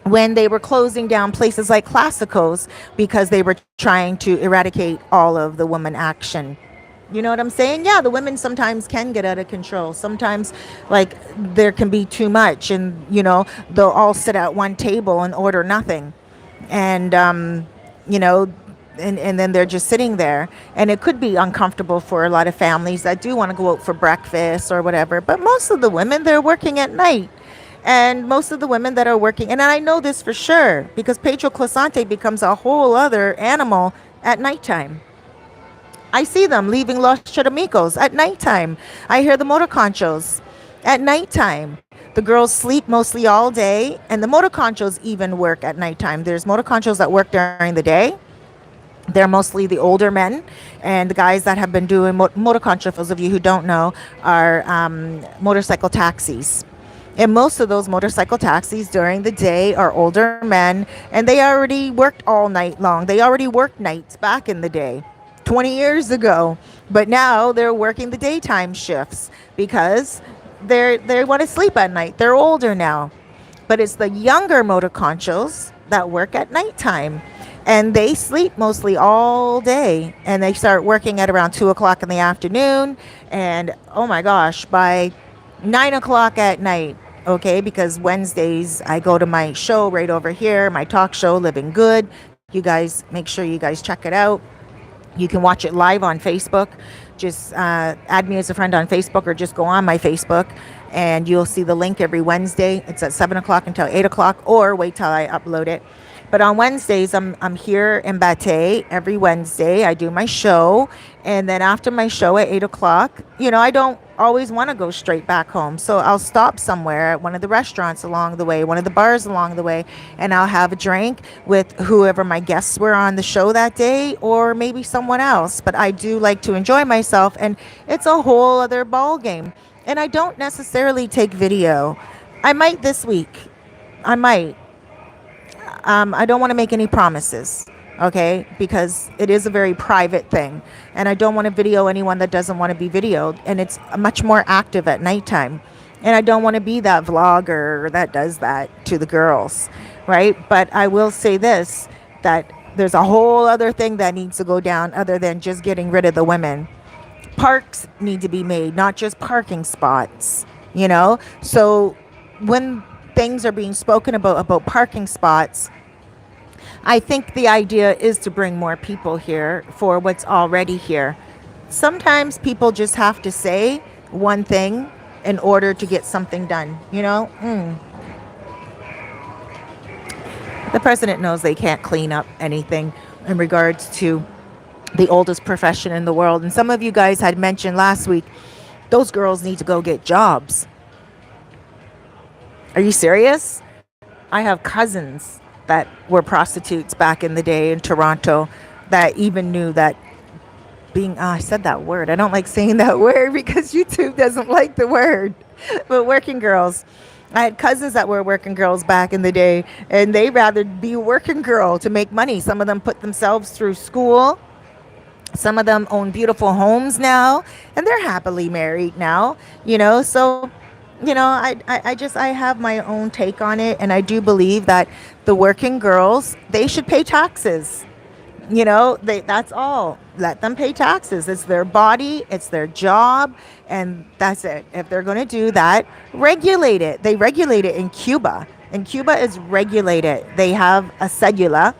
[SPEAKER 1] when they were closing down places like Classicos because they were trying to eradicate all of the woman action. You know what I'm saying? Yeah, the women sometimes can get out of control. Sometimes, like, there can be too much, and, they'll all sit at one table and order nothing. And, you know, and then they're just sitting there. And it could be uncomfortable for a lot of families that do want to go out for breakfast or whatever. But most of the women, they're working at night. And most of the women that are working, and I know this for sure, because Pedro Clisante becomes a whole other animal at nighttime. I see them leaving Los Charamicos at nighttime. I hear the motor conchos at nighttime. The girls sleep mostly all day, and the motor conchos even work at nighttime. There's motor conchos that work during the day. They're mostly the older men, and the guys that have been doing motor concho, for those of you who don't know, are motorcycle taxis. And most of those motorcycle taxis during the day are older men, and they already worked all night long. They already worked nights back in the day, 20 years ago. But now they're working the daytime shifts because they want to sleep at night. They're older now. But it's the younger motor conchos that work at nighttime. And they sleep mostly all day. And they start working at around 2 o'clock in the afternoon. And, oh my gosh, by 9 o'clock at night, okay, because Wednesdays I go to my show right over here, my talk show, Living Good. You guys, make sure you guys check it out. You can watch it live on Facebook. Just add me as a friend on Facebook, or just go on my Facebook, and you'll see the link every Wednesday. It's at 7 o'clock until 8 o'clock, or wait till I upload it. But on Wednesdays, I'm here in Bate every Wednesday. I do my show, and then after my show at 8 o'clock, I don't always want to go straight back home. So I'll stop somewhere at one of the restaurants along the way, one of the bars along the way, and I'll have a drink with whoever my guests were on the show that day, or maybe someone else. But I do like to enjoy myself, and it's a whole other ball game. And I don't necessarily take video. I might this week. I might. I don't want to make any promises, okay? Because it is a very private thing. And I don't want to video anyone that doesn't want to be videoed. And it's much more active at nighttime. And I don't want to be that vlogger that does that to the girls, right? But I will say this, that there's a whole other thing that needs to go down other than just getting rid of the women. Parks need to be made, not just parking spots, So when things are being spoken about parking spots, I think the idea is to bring more people here for what's already here. Sometimes people just have to say one thing in order to get something done, The president knows they can't clean up anything in regards to the oldest profession in the world. And some of you guys had mentioned last week, those girls need to go get jobs. Are you serious? I have cousins that were prostitutes back in the day in Toronto that even knew that I said that word. I don't like saying that word because YouTube doesn't like the word. But working girls. I had cousins that were working girls back in the day, and they rather be a working girl to make money. Some of them put themselves through school. Some of them own beautiful homes now, and they're happily married now, So I have my own take on it, and I do believe that the working girls, they should pay taxes. That's all. Let them pay taxes. It's their body, it's their job, and that's it. If they're going to do that, regulate it. They regulate it in Cuba. And Cuba is regulated. They have a cedula,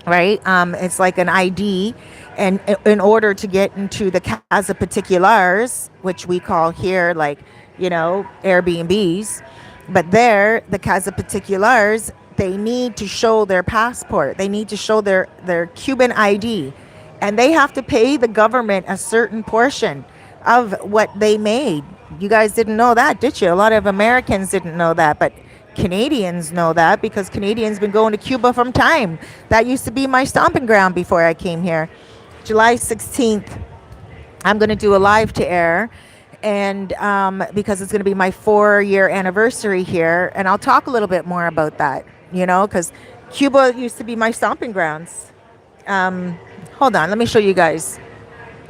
[SPEAKER 1] right? It's like an ID. And in order to get into the Casa Particulars, which we call here, like, Airbnbs, but there, the Casa Particulars, they need to show their passport. They need to show their Cuban ID. And they have to pay the government a certain portion of what they made. You guys didn't know that, did you? A lot of Americans didn't know that, but Canadians know that because Canadians been going to Cuba from time. That used to be my stomping ground before I came here. July 16th, I'm going to do a live to air, and because it's going to be my 4-year anniversary here, and I'll talk a little bit more about that, because Cuba used to be my stomping grounds. Hold on, let me show you guys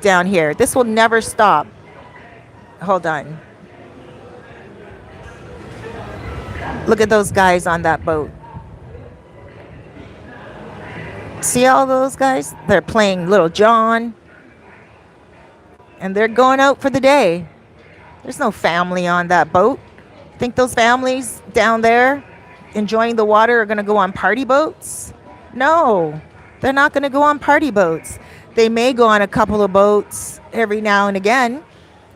[SPEAKER 1] down here. This will never stop. Hold on. Look at those guys on that boat. See all those guys? They're playing Little John. And they're going out for the day. There's no family on that boat. Think those families down there enjoying the water are going to go on party boats? No, they're not going to go on party boats. They may go on a couple of boats every now and again,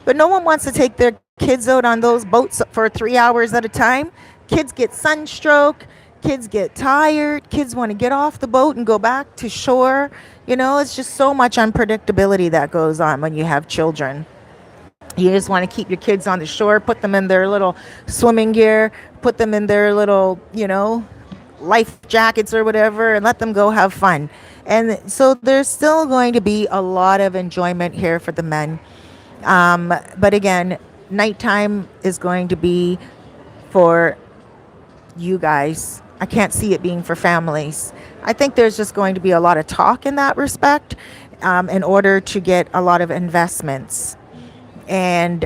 [SPEAKER 1] but no one wants to take their kids out on those boats for 3 hours at a time. Kids get sunstroke. Kids get tired. Kids want to get off the boat and go back to shore. It's just so much unpredictability that goes on when you have children. You just want to keep your kids on the shore, put them in their little swimming gear, put them in their little, life jackets or whatever, and let them go have fun. And so there's still going to be a lot of enjoyment here for the men. But again, nighttime is going to be for you guys. I can't see it being for families. I think there's just going to be a lot of talk in that respect, in order to get a lot of investments. And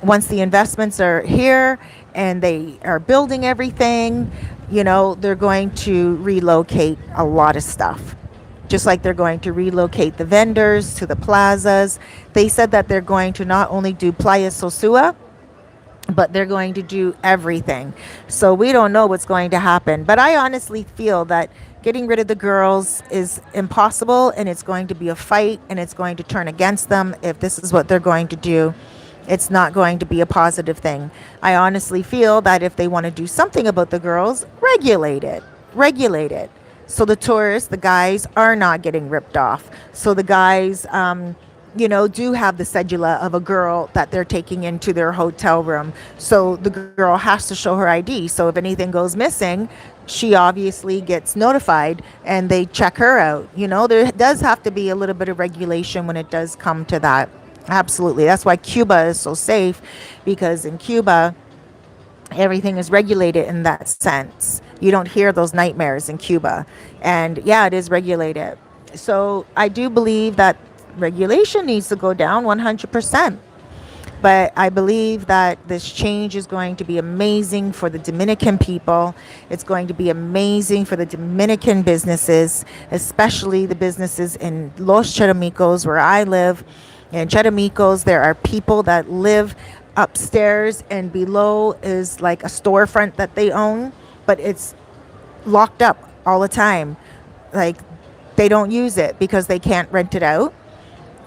[SPEAKER 1] once the investments are here and they are building everything, they're going to relocate a lot of stuff. Just like they're going to relocate the vendors to the plazas. They said that they're going to not only do Playa Sosua, but they're going to do everything. So we don't know what's going to happen. But I honestly feel that getting rid of the girls is impossible, and it's going to be a fight, and it's going to turn against them if this is what they're going to do. It's not going to be a positive thing. I honestly feel that if they want to do something about the girls, regulate it. Regulate it. So the tourists, the guys, are not getting ripped off. So the guys, do have the cedula of a girl that they're taking into their hotel room. So the girl has to show her ID. So if anything goes missing, she obviously gets notified and they check her out. There does have to be a little bit of regulation when it does come to that. Absolutely. That's why Cuba is so safe, because in Cuba, everything is regulated in that sense. You don't hear those nightmares in Cuba. And yeah, it is regulated. So I do believe that regulation needs to go down 100%. But I believe that this change is going to be amazing for the Dominican people. It's going to be amazing for the Dominican businesses, especially the businesses in Los Charamicos, where I live. In Charamicos, there are people that live upstairs, and below is like a storefront that they own, but it's locked up all the time. Like, they don't use it because they can't rent it out,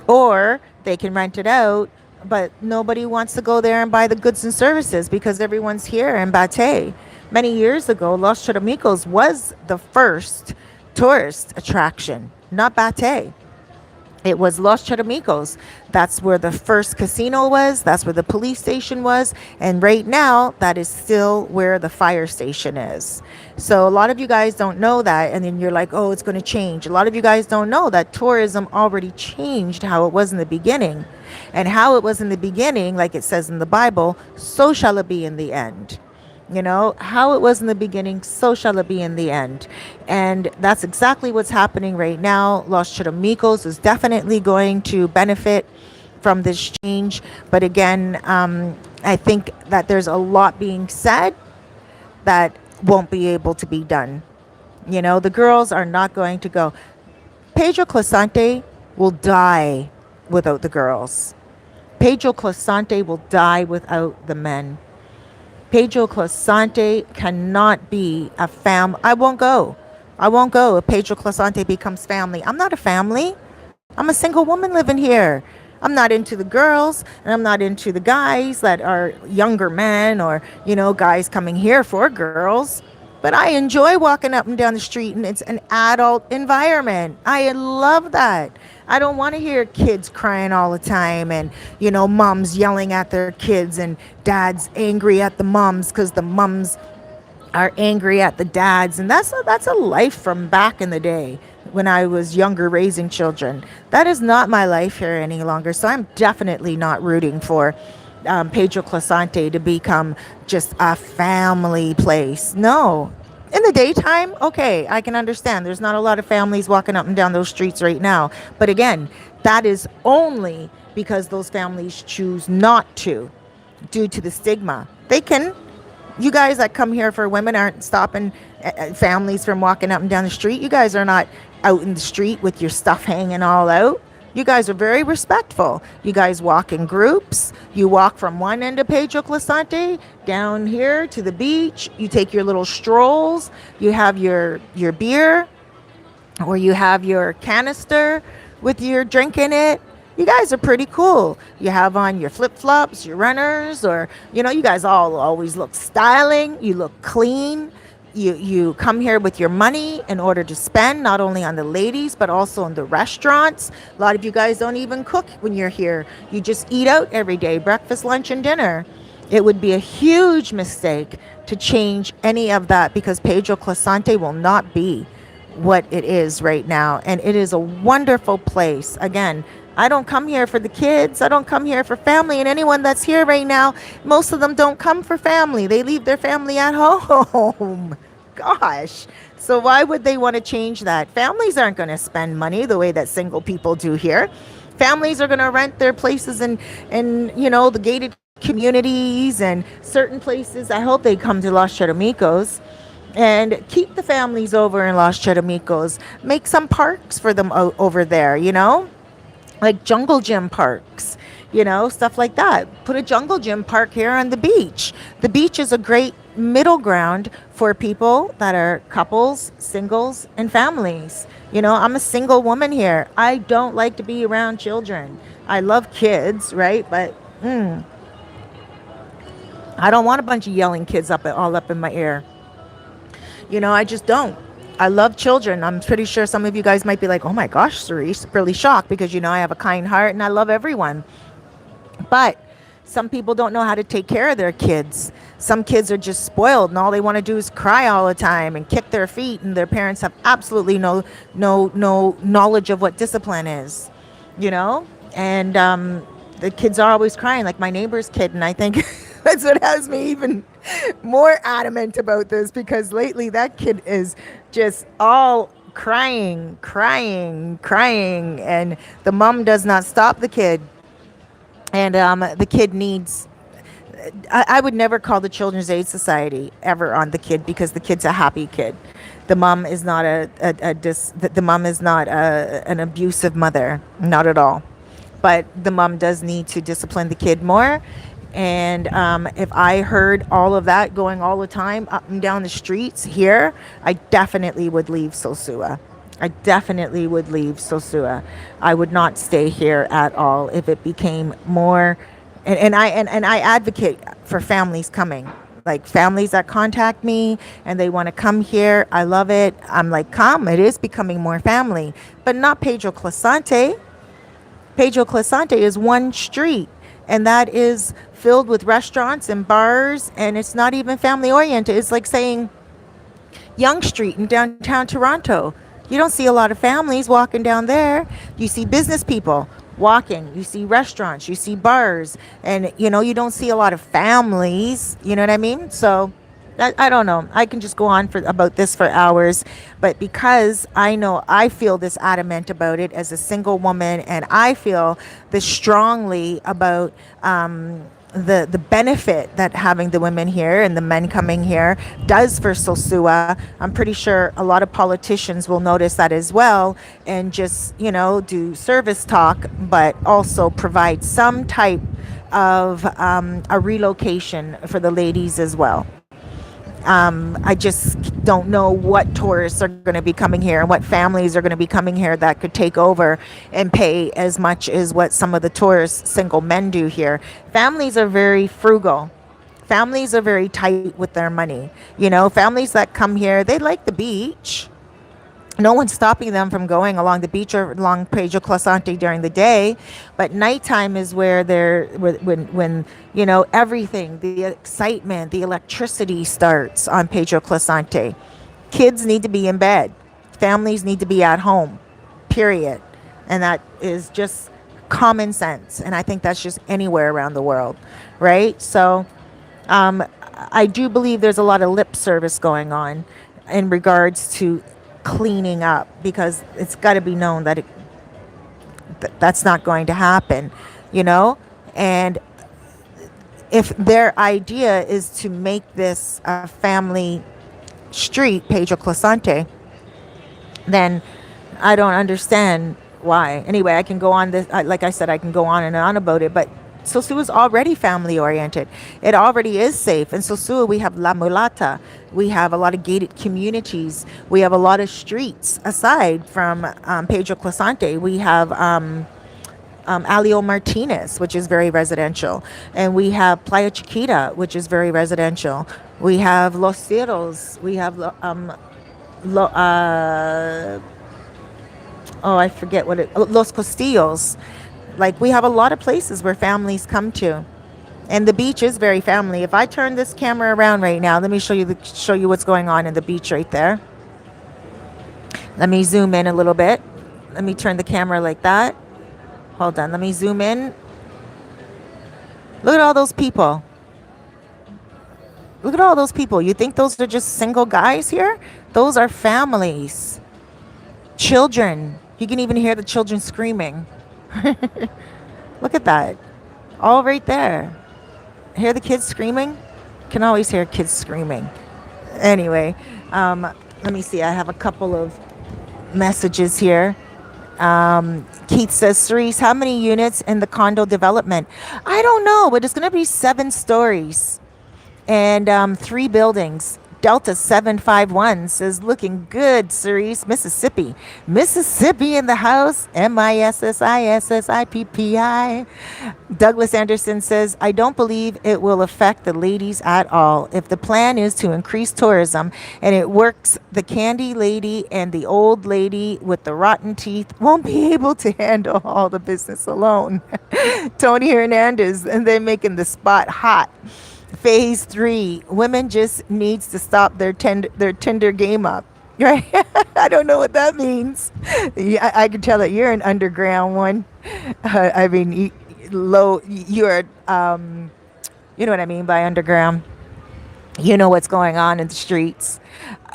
[SPEAKER 1] or they can rent it out, but nobody wants to go there and buy the goods and services because everyone's here in Bate. Many years ago, Los Charamicos was the first tourist attraction, not Bate. It was Los Charamicos. That's where the first casino was. That's where the police station was. And right now, that is still where the fire station is. So a lot of you guys don't know that. And then you're like, oh, it's going to change. A lot of you guys don't know that tourism already changed how it was in the beginning. And how it was in the beginning, like it says in the Bible, so shall it be in the end. How it was in the beginning, so shall it be in the end. And that's exactly what's happening right now. Los Charamicos is definitely going to benefit from this change. But again, I think that there's a lot being said that won't be able to be done. The girls are not going to go. Pedro Clasante will die without the girls. Pedro Clasante will die without the men. Pedro Clasante cannot be a fam. I won't go. I won't go if Pedro Clasante becomes family. I'm not a family. I'm a single woman living here. I'm not into the girls, and I'm not into the guys that are younger men, or, guys coming here for girls. But I enjoy walking up and down the street, and it's an adult environment. I love that. I don't want to hear kids crying all the time, and, moms yelling at their kids, and dads angry at the moms because the moms are angry at the dads. And that's a life from back in the day when I was younger raising children. That is not my life here any longer. So I'm definitely not rooting for Pedro Clasante to become just a family place. No. In the daytime, okay, I can understand. There's not a lot of families walking up and down those streets right now. But again, that is only because those families choose not to, due to the stigma. You guys that come here for women aren't stopping families from walking up and down the street. You guys are not out in the street with your stuff hanging all out. You guys are very respectful. You guys walk in groups. You walk from one end of Pedro Clasante down here to the beach. You take your little strolls. You have your beer, or you have your canister with your drink in it. You guys are pretty cool. You have on your flip-flops, your runners, or, you guys all always look styling. You look clean. You come here with your money in order to spend, not only on the ladies, but also in the restaurants. A lot of you guys don't even cook when you're here. You just eat out every day, breakfast, lunch, and dinner. It would be a huge mistake to change any of that, because Pedro Clasante will not be what it is right now. And it is a wonderful place. Again, I don't come here for the kids. I don't come here for family. And anyone that's here right now, most of them don't come for family. They leave their family at home. Gosh. So why would they want to change that? Families aren't going to spend money the way that single people do here. Families are going to rent their places in the gated communities and certain places. I hope they come to Los Charamicos and keep the families over in Los Charamicos. Make some parks for them over there, like jungle gym parks, stuff like that. Put a jungle gym park here on the beach. The beach is a great middle ground for people that are couples, singles, and families. I'm a single woman here. I don't like to be around children. I love kids, right? But I don't want a bunch of yelling kids all up in my ear. I just don't. I love children. I'm pretty sure some of you guys might be like, oh my gosh, Cerise, really shocked, because I have a kind heart and I love everyone. But some people don't know how to take care of their kids. Some kids are just spoiled, and all they want to do is cry all the time and kick their feet, and their parents have absolutely no knowledge of what discipline is, and the kids are always crying, like my neighbor's kid. And I think that's what has me even more adamant about this, because lately that kid is just all crying, and the mom does not stop the kid. And the kid needs, I would never call the Children's Aid Society ever on the kid, because the kid's a happy kid. The mom is not an abusive mother, not at all. But the mom does need to discipline the kid more. And if I heard all of that going all the time up and down the streets here, I definitely would leave Sosua. I would not stay here at all if it became more. And I advocate for families coming, like families that contact me and they want to come here. I love it. I'm like, come. It is becoming more family, but not Pedro Clasante. Pedro Clasante is one street, and that is filled with restaurants and bars, and it's not even family oriented. It's like saying Yonge Street in downtown Toronto. You don't see a lot of families walking down there. You see business people walking. You see restaurants. You see bars. And, you don't see a lot of families. You know what I mean? So I don't know. I can just go on for about this for hours, but because I know I feel this adamant about it as a single woman, and I feel this strongly about the benefit that having the women here and the men coming here does for Sosua. I'm pretty sure a lot of politicians will notice that as well, and just do service talk, but also provide some type of a relocation for the ladies as well. I just don't know what tourists are going to be coming here and what families are going to be coming here that could take over and pay as much as what some of the tourists, single men, do here. Families are very frugal. Families are very tight with their money. Families that come here, they like the beach. No one's stopping them from going along the beach or along Pedro Clasante during the day, but nighttime is where they're when everything, the excitement, the electricity starts on Pedro Clasante. Kids need to be in bed, families need to be at home, period. And that is just common sense, and I think that's just anywhere around the world, right? So I do believe there's a lot of lip service going on in regards to cleaning up, because it's got to be known that that's not going to happen, and if their idea is to make this a family street, Pedro Clasante, then I don't understand why. Anyway, I can go on this, like I said, I can go on and on about it, but Sosua is already family oriented. It already is safe. In Sosua, we have La Mulata. We have a lot of gated communities. We have a lot of streets aside from Pedro Clasante. We have Alio Martinez, which is very residential. And we have Playa Chiquita, which is very residential. We have Los Cerros. We have, I forget Los Castillos. Like, we have a lot of places where families come to. And the beach is very family. If I turn this camera around right now, let me show you what's going on in the beach right there. Let me zoom in a little bit. Let me turn the camera like that. Hold on, let me zoom in. Look at all those people. Look at all those people. You think those are just single guys here? Those are families. Children. You can even hear the children screaming. Look at that. All right there. Hear the kids screaming? You can always hear kids screaming. Anyway, let me see. I have a couple of messages here. Keith says, Cerise, how many units in the condo development? I don't know, but it's going to be 7 stories and 3 buildings. Delta 751 says, looking good, Cerise, Mississippi. Mississippi in the house. Mississippi. Douglas Anderson says, I don't believe it will affect the ladies at all. If the plan is to increase tourism and it works, the candy lady and the old lady with the rotten teeth won't be able to handle all the business alone. Tony Hernandez, and they're making the spot hot. Phase 3, women just needs to stop their Tinder game up, right? I don't know what that means. Yeah, I can tell that you're an underground one. I mean, you're, you know what I mean by underground. You know what's going on in the streets.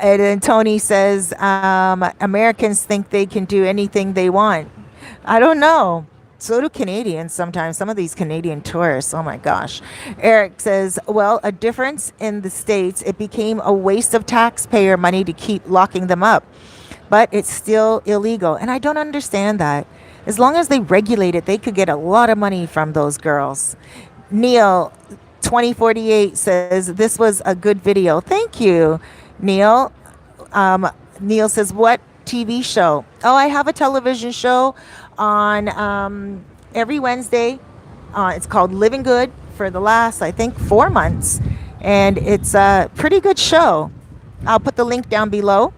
[SPEAKER 1] And then Tony says, Americans think they can do anything they want. I don't know. So do Canadians sometimes. Some of these Canadian tourists, oh my gosh. Eric says, well, a difference in the States, it became a waste of taxpayer money to keep locking them up. But it's still illegal. And I don't understand that. As long as they regulate it, they could get a lot of money from those girls. Neil, 2048 says, this was a good video. Thank you, Neil. Neil says, what TV show? Oh, I have a television show on every Wednesday. It's called Living Good for the last, I think, 4 months. And it's a pretty good show. I'll put the link down below.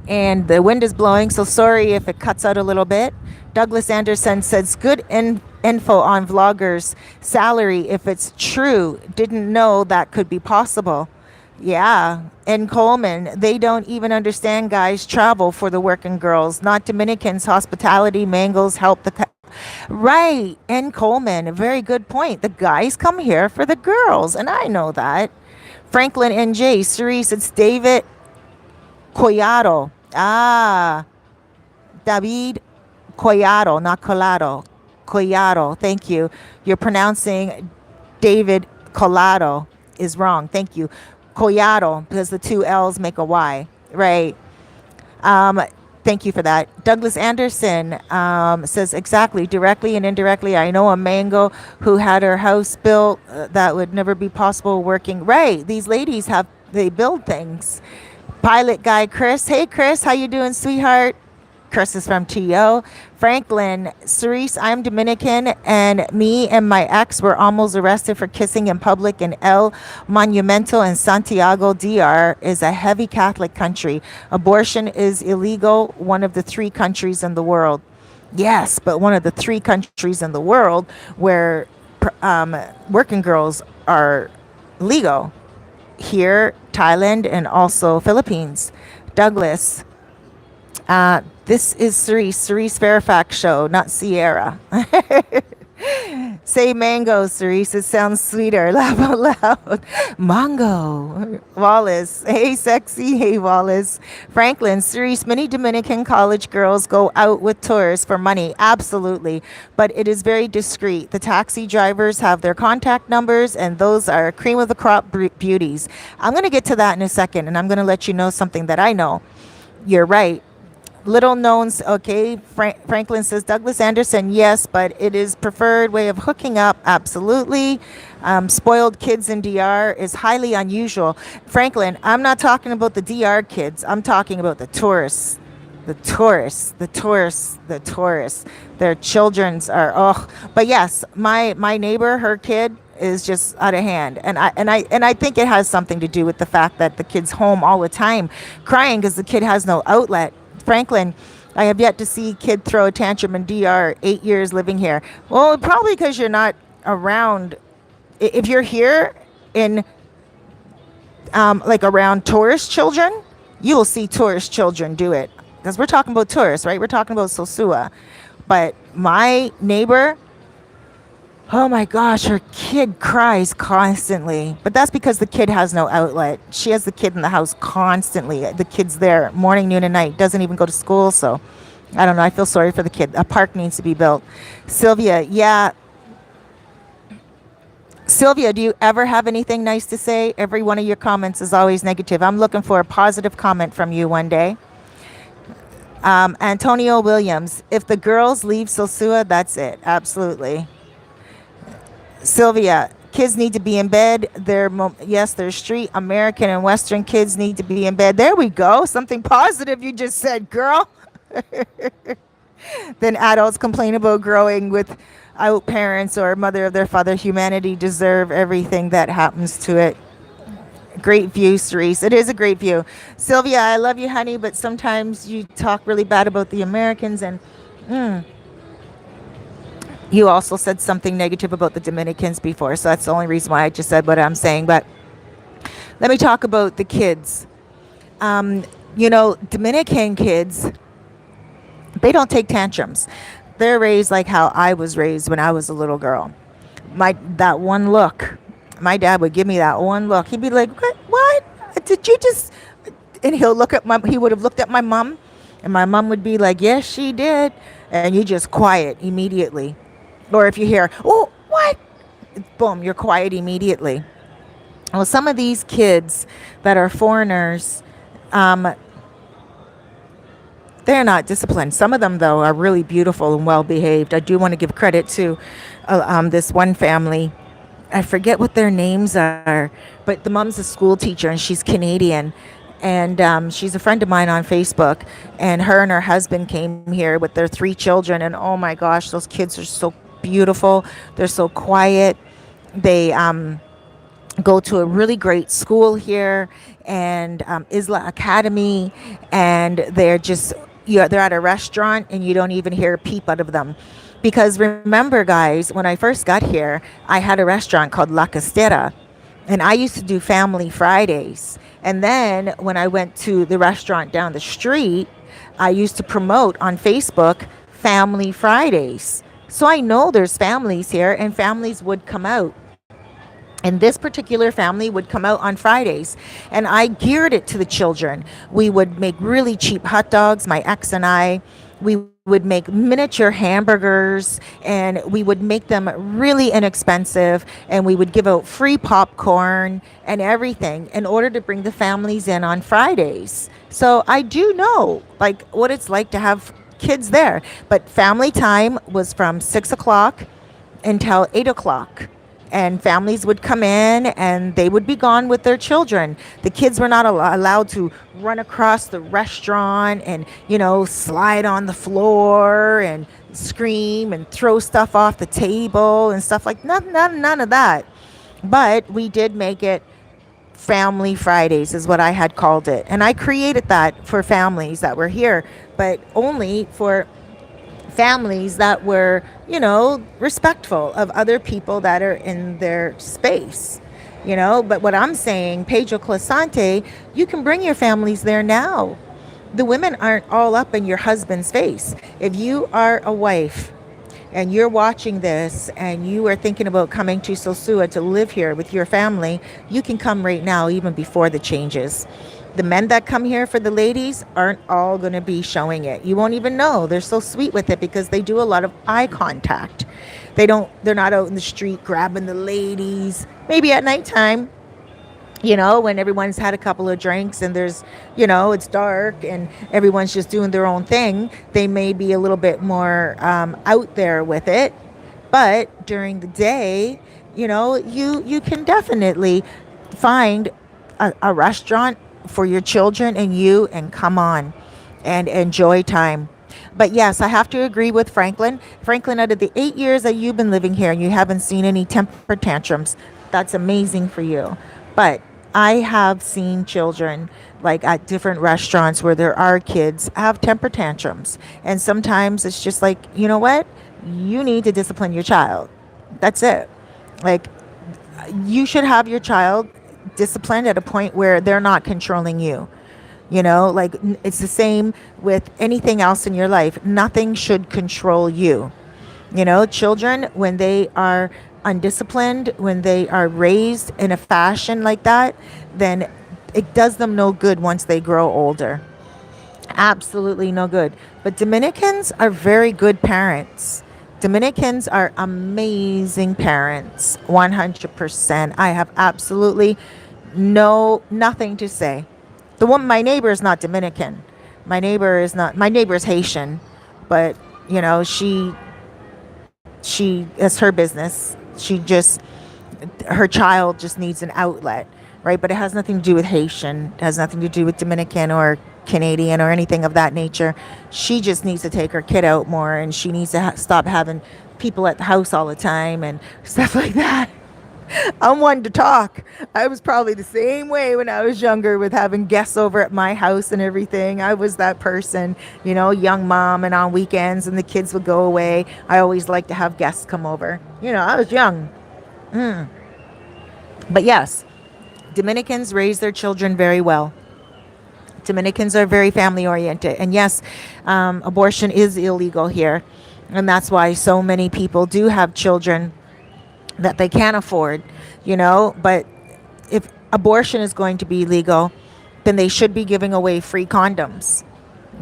[SPEAKER 1] And the wind is blowing, so sorry if it cuts out a little bit. Douglas Anderson says, good info on vloggers' salary if it's true. Didn't know that could be possible. Yeah. And Coleman, they don't even understand guys travel for the working girls, not Dominicans. Hospitality, Mangles help the right. And Coleman, a very good point. The guys come here for the girls, and I know that. Franklin NJ, Cerise, it's David Collado. David Collado, not Collado. Collado, thank you. You're pronouncing David Collado is wrong. Thank you. Collado, because the two L's make a Y. Right. Um, Thank you for that. Douglas Anderson says exactly, directly and indirectly. I know a mango who had her house built that would never be possible working. Right. These ladies they build things. Pilot guy Chris. Hey Chris, how you doing, sweetheart? Chris is from TO. Franklin, Cerise, I'm Dominican, and me and my ex were almost arrested for kissing in public in El Monumento in Santiago. DR is a heavy Catholic country. Abortion is illegal, one of the three countries in the world. Yes, but one of the three countries in the world where working girls are legal. Here, Thailand, and also Philippines. Douglas, this is Cerise Fairfax show, not Sierra. Say mango, Cerise. It sounds sweeter. Laugh out loud. Mango. Wallace. Hey, sexy. Hey, Wallace. Franklin. Cerise. Many Dominican college girls go out with tourists for money. Absolutely. But it is very discreet. The taxi drivers have their contact numbers, and those are cream of the crop beauties. I'm going to get to that in a second, and I'm going to let you know something that I know. You're right. Little knowns, okay. Franklin says Douglas Anderson, yes, but it is preferred way of hooking up. Absolutely. Spoiled kids in DR is highly unusual. Franklin, I'm not talking about the DR kids. I'm talking about the tourists. The tourists, the tourists, the tourists. Their children's are But yes, my neighbor, her kid is just out of hand, and I think it has something to do with the fact that the kid's home all the time, crying because the kid has no outlet. Franklin, I have yet to see kid throw a tantrum in DR. 8 years living here. Well, probably because you're not around. If you're here in like around tourist children, you will see tourist children do it. Because we're talking about tourists, right? We're talking about Sosua. But my neighbor, oh my gosh, her kid cries constantly. But that's because the kid has no outlet. She has the kid in the house constantly. The kid's there morning, noon, and night. Doesn't even go to school. So I don't know. I feel sorry for the kid. A park needs to be built. Sylvia, yeah. Sylvia, do you ever have anything nice to say? Every one of your comments is always negative. I'm looking for a positive comment from you one day. Antonio Williams, if the girls leave Sosua, that's it. Absolutely. Sylvia, kids need to be in bed. Yes, they're street American and Western kids need to be in bed. There we go. Something positive you just said, girl. Then adults complain about growing without parents or mother of their father. Humanity deserve everything that happens to it. Great view, Cerise. It is a great view. Sylvia, I love you, honey, but sometimes you talk really bad about the Americans, and you also said something negative about the Dominicans before, so that's the only reason why I just said what I'm saying. But let me talk about the kids. Dominican kids, they don't take tantrums. They're raised like how I was raised when I was a little girl. That one look. My dad would give me that one look. He'd be like, what? Did you just... And he would have looked at my mom, and my mom would be like, yes, she did. And you just quiet immediately. Or if you hear, oh, what? Boom, you're quiet immediately. Well, some of these kids that are foreigners, they're not disciplined. Some of them, though, are really beautiful and well-behaved. I do want to give credit to this one family. I forget what their names are, but the mom's a school teacher, and she's Canadian. And she's a friend of mine on Facebook. And her husband came here with their 3 children. And, oh, my gosh, those kids are so beautiful. They're so quiet. They go to a really great school here, and Isla Academy. And they're at a restaurant, and you don't even hear a peep out of them. Because remember, guys, when I first got here, I had a restaurant called La Costera, and I used to do Family Fridays. And then when I went to the restaurant down the street, I used to promote on Facebook Family Fridays. So I know there's families here, and families would come out. And this particular family would come out on Fridays, and I geared it to the children. We would make really cheap hot dogs, my ex and I. We would make miniature hamburgers, and we would make them really inexpensive, and we would give out free popcorn and everything in order to bring the families in on Fridays. So I do know like what it's like to have kids there. But family time was from 6 o'clock until 8 o'clock, and families would come in and they would be gone with their children. The kids were not allowed to run across the restaurant and, slide on the floor and scream and throw stuff off the table and stuff like none of that. But we did make it Family Fridays, is what I had called it. And I created that for families that were here, but only for families that were, respectful of other people that are in their space. But what I'm saying, Pedro Clasante, you can bring your families there now. The women aren't all up in your husband's face. If you are a wife and you're watching this and you are thinking about coming to Sosua to live here with your family, you can come right now, even before the changes. The men that come here for the ladies aren't all going to be showing it. You won't even know. They're so sweet with it because they do a lot of eye contact. They're not out in the street grabbing the ladies. Maybe at nighttime, when everyone's had a couple of drinks and there's, it's dark and everyone's just doing their own thing, they may be a little bit more out there with it. But during the day, you can definitely find a restaurant for your children and you, and come on and enjoy time. But yes, I have to agree with Franklin. Franklin, out of the 8 years that you've been living here and you haven't seen any temper tantrums, that's amazing for you. But I have seen children like at different restaurants where there are kids have temper tantrums. And sometimes it's just like, you know what? You need to discipline your child. That's it. Like, you should have your child disciplined at a point where they're not controlling you. Like it's the same with anything else in your life. Nothing should control you. Children, when they are undisciplined, when they are raised in a fashion like that, then it does them no good once they grow older. Absolutely no good. But Dominicans are very good parents. Dominicans are amazing parents, 100%. I have absolutely nothing to say. My neighbor is not Dominican. My neighbor is Haitian, but she it's her business. Her child just needs an outlet, right? But it has nothing to do with Haitian. It has nothing to do with Dominican or Canadian or anything of that nature. She just needs to take her kid out more, and she needs to stop having people at the house all the time and stuff like that. I'm one to talk. I was probably the same way when I was younger with having guests over at my house and everything. I was that person, young mom, and on weekends and the kids would go away, I always liked to have guests come over. I was young. But yes, Dominicans raise their children very well. Dominicans are very family oriented. And yes, abortion is illegal here. And that's why so many people do have children that they can't afford, but if abortion is going to be legal, then they should be giving away free condoms.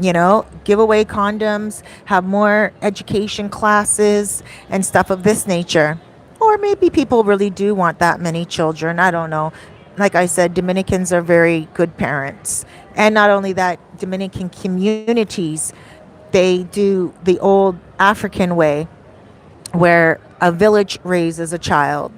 [SPEAKER 1] Give away condoms, have more education classes and stuff of this nature. Or maybe people really do want that many children. I don't know. Like I said, Dominicans are very good parents. And not only that, Dominican communities, they do the old African way where a village raises a child,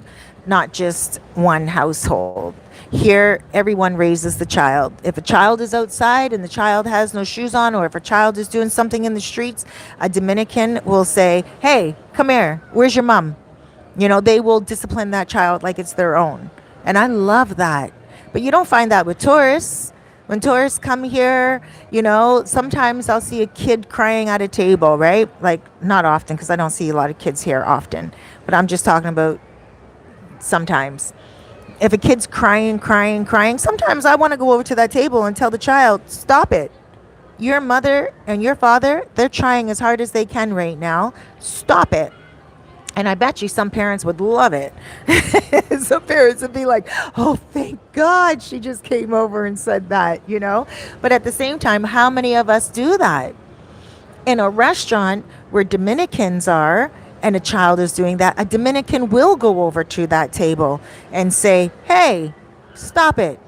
[SPEAKER 1] not just one household. Here, everyone raises the child. If a child is outside and the child has no shoes on, or if a child is doing something in the streets, a Dominican will say, "Hey, come here. Where's your mom?" They will discipline that child like it's their own. And I love that. But you don't find that with tourists. When tourists come here, sometimes I'll see a kid crying at a table, right? Like, not often, because I don't see a lot of kids here often. But I'm just talking about sometimes. If a kid's crying, sometimes I want to go over to that table and tell the child, stop it. Your mother and your father, they're trying as hard as they can right now. Stop it. And I bet you some parents would love it. Some parents would be like, oh, thank God she just came over and said that, you know? But at the same time, how many of us do that? In a restaurant where Dominicans are and a child is doing that, a Dominican will go over to that table and say, hey, stop it.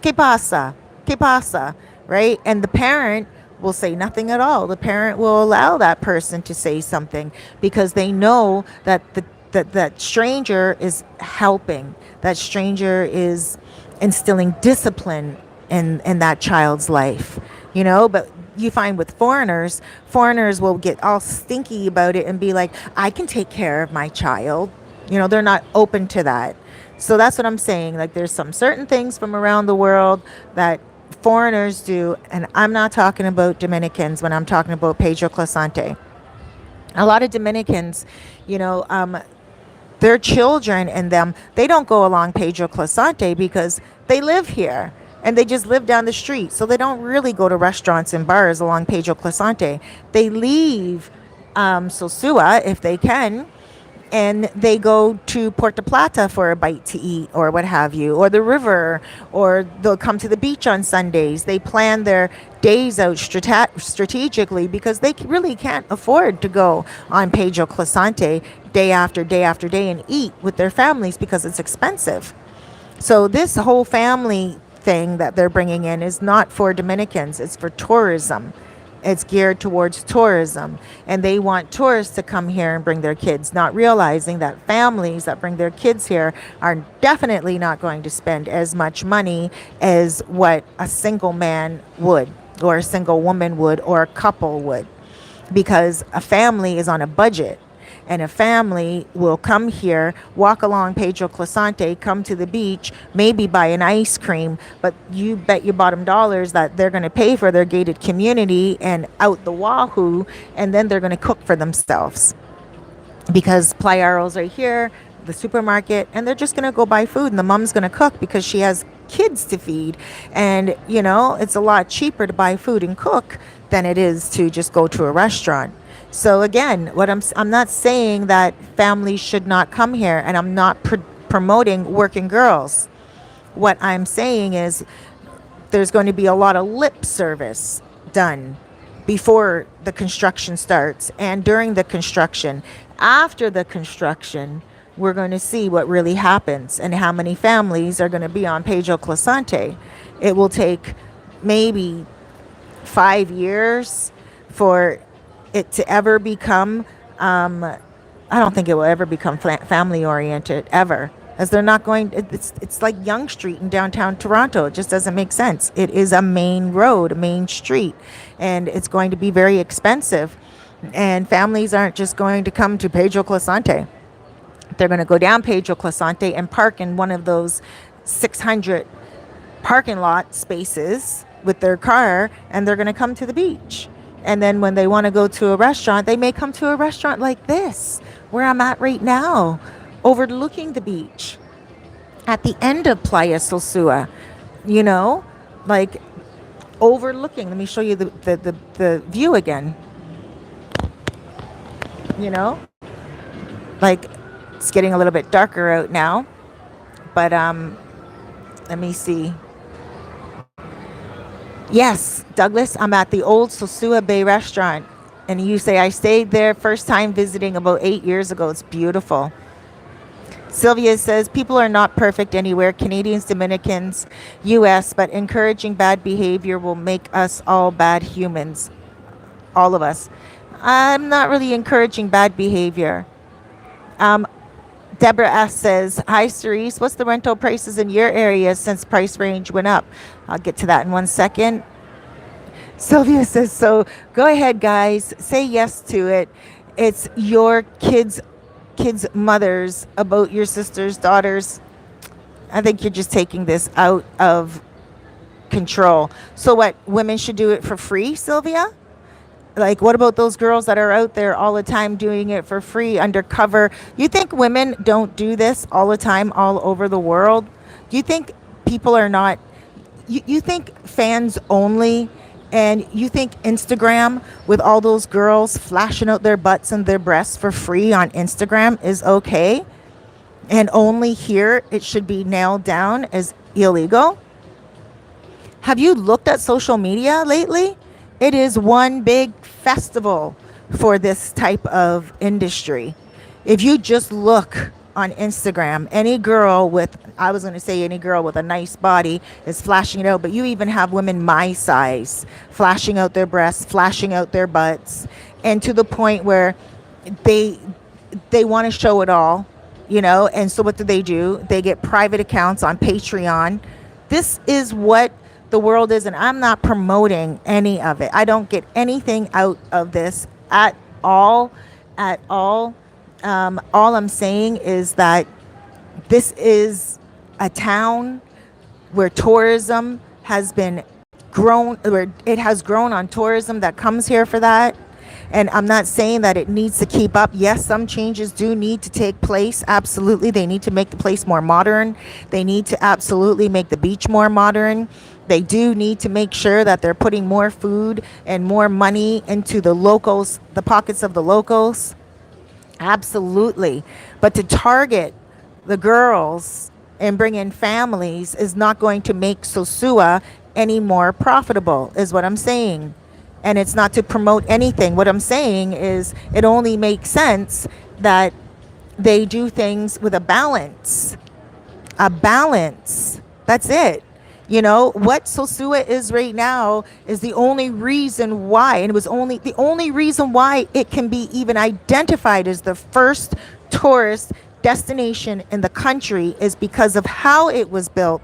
[SPEAKER 1] ¿Qué pasa? ¿Qué pasa? Right? And the parent will say nothing at all. The parent will allow that person to say something because they know that that stranger is helping. That stranger is instilling discipline in that child's life. You know, but you find with foreigners will get all stinky about it and be like, I can take care of my child. You know, they're not open to that. So that's what I'm saying. Like, there's some certain things from around the world that foreigners do, and I'm not talking about Dominicans when I'm talking about Pedro Clasante. A lot of Dominicans, you know, their children and them, they don't go along Pedro Clasante because they live here and they just live down the street. So they don't really go to restaurants and bars along Pedro Clasante. They leave Sosua if they can, and they go to Puerto Plata for a bite to eat or what have you, or the river, or they'll come to the beach on Sundays. They plan their days out strategically because they really can't afford to go on Pedro Clasante day after day after day and eat with their families because it's expensive. So this whole family thing that they're bringing in is not for Dominicans, it's for tourism. It's geared towards tourism, and they want tourists to come here and bring their kids, not realizing that families that bring their kids here are definitely not going to spend as much money as what a single man would, or a single woman would, or a couple would, because a family is on a budget. And a family will come here, walk along Pedro Clasante, come to the beach, maybe buy an ice cream, but you bet your bottom dollars that they're going to pay for their gated community and out the wahoo, and then they're going to cook for themselves. Because Playaro's right here, the supermarket, and they're just going to go buy food, and the mom's going to cook because she has kids to feed. And, you know, it's a lot cheaper to buy food and cook than it is to just go to a restaurant. So again, what I'm not saying that families should not come here, and I'm not promoting working girls. What I'm saying is there's going to be a lot of lip service done before the construction starts and during the construction. After the construction, we're going to see what really happens and how many families are going to be on Pedro Clasante. It will take maybe 5 years for it to ever become, I don't think it will ever become family oriented ever, as they're not going, it's like Yonge Street in downtown Toronto. It just doesn't make sense. It is a main road, a main street, and it's going to be very expensive, and families aren't just going to come to Pedro Clasante. They're going to go down Pedro Clasante and park in one of those 600 parking lot spaces with their car, and they're going to come to the beach. And then when they want to go to a restaurant, they may come to a restaurant like this, where I'm at right now, overlooking the beach, at the end of Playa Sosua, you know, like overlooking. Let me show you the view again. You know, like it's getting a little bit darker out now, but let me see. Yes, Douglas, I'm at the old Sosua Bay restaurant. And you say, I stayed there first time visiting about 8 years ago. It's beautiful. Sylvia says, people are not perfect anywhere, Canadians, Dominicans, US, but encouraging bad behavior will make us all bad humans. All of us. I'm not really encouraging bad behavior. Deborah S. says, hi, Cerise. What's the rental prices in your area since price range went up? I'll get to that in 1 second. Sylvia says, so go ahead, guys. Say yes to it. It's your kids' mothers about your sisters, daughters. I think you're just taking this out of control. So what, women should do it for free, Sylvia? Like, what about those girls that are out there all the time doing it for free, undercover? You think women don't do this all the time, all over the world? Do you think people are not, you think fans only And you think Instagram, with all those girls flashing out their butts and their breasts for free on Instagram, is okay? And only here it should be nailed down as illegal? Have you looked at social media lately? It is one big festival for this type of industry. If you just look on Instagram, any girl with, I was going to say any girl with a nice body is flashing it out, but you even have women my size flashing out their breasts, flashing out their butts, and to the point where they they want to show it all, and so what do? They get private accounts on Patreon. This is what the world is, and I'm not promoting any of it. I don't get anything out of this at all, at all. All I'm saying is that this is a town where tourism has been grown, where it has grown on tourism that comes here for that. And I'm not saying that it needs to keep up. Yes, some changes do need to take place. Absolutely. They need to make the place more modern. They need to absolutely make the beach more modern. They do need to make sure that they're putting more food and more money into the locals, the pockets of the locals. Absolutely. But to target the girls and bring in families is not going to make Sosua any more profitable, is what I'm saying. And it's not to promote anything. What I'm saying is it only makes sense that they do things with a balance. A balance. That's it. What Sosua is right now is the only reason why, and it was only the only reason why it can be even identified as the first tourist destination in the country is because of how it was built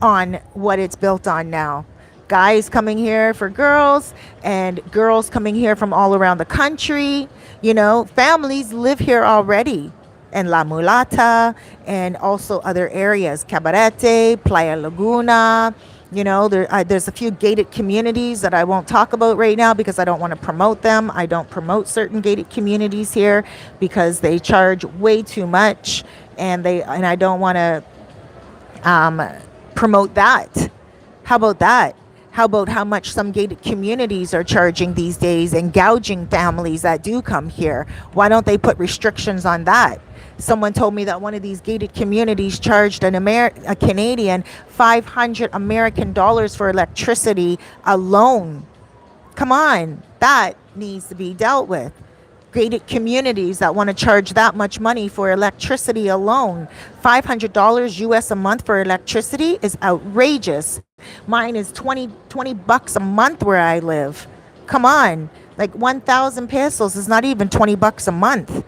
[SPEAKER 1] on what it's built on now. Guys coming here for girls and girls coming here from all around the country. Families live here already, and La Mulata, and also other areas, Cabarete, Playa Laguna. There's a few gated communities that I won't talk about right now because I don't want to promote them. I don't promote certain gated communities here because they charge way too much, and I don't want to promote that. How about that? How about how much some gated communities are charging these days and gouging families that do come here? Why don't they put restrictions on that? Someone told me that one of these gated communities charged a Canadian 500 American dollars for electricity alone. Come on, that needs to be dealt with. Gated communities that want to charge that much money for electricity alone. $500 US a month for electricity is outrageous. Mine is 20 bucks a month where I live. Come on, like 1,000 pesos is not even 20 bucks a month.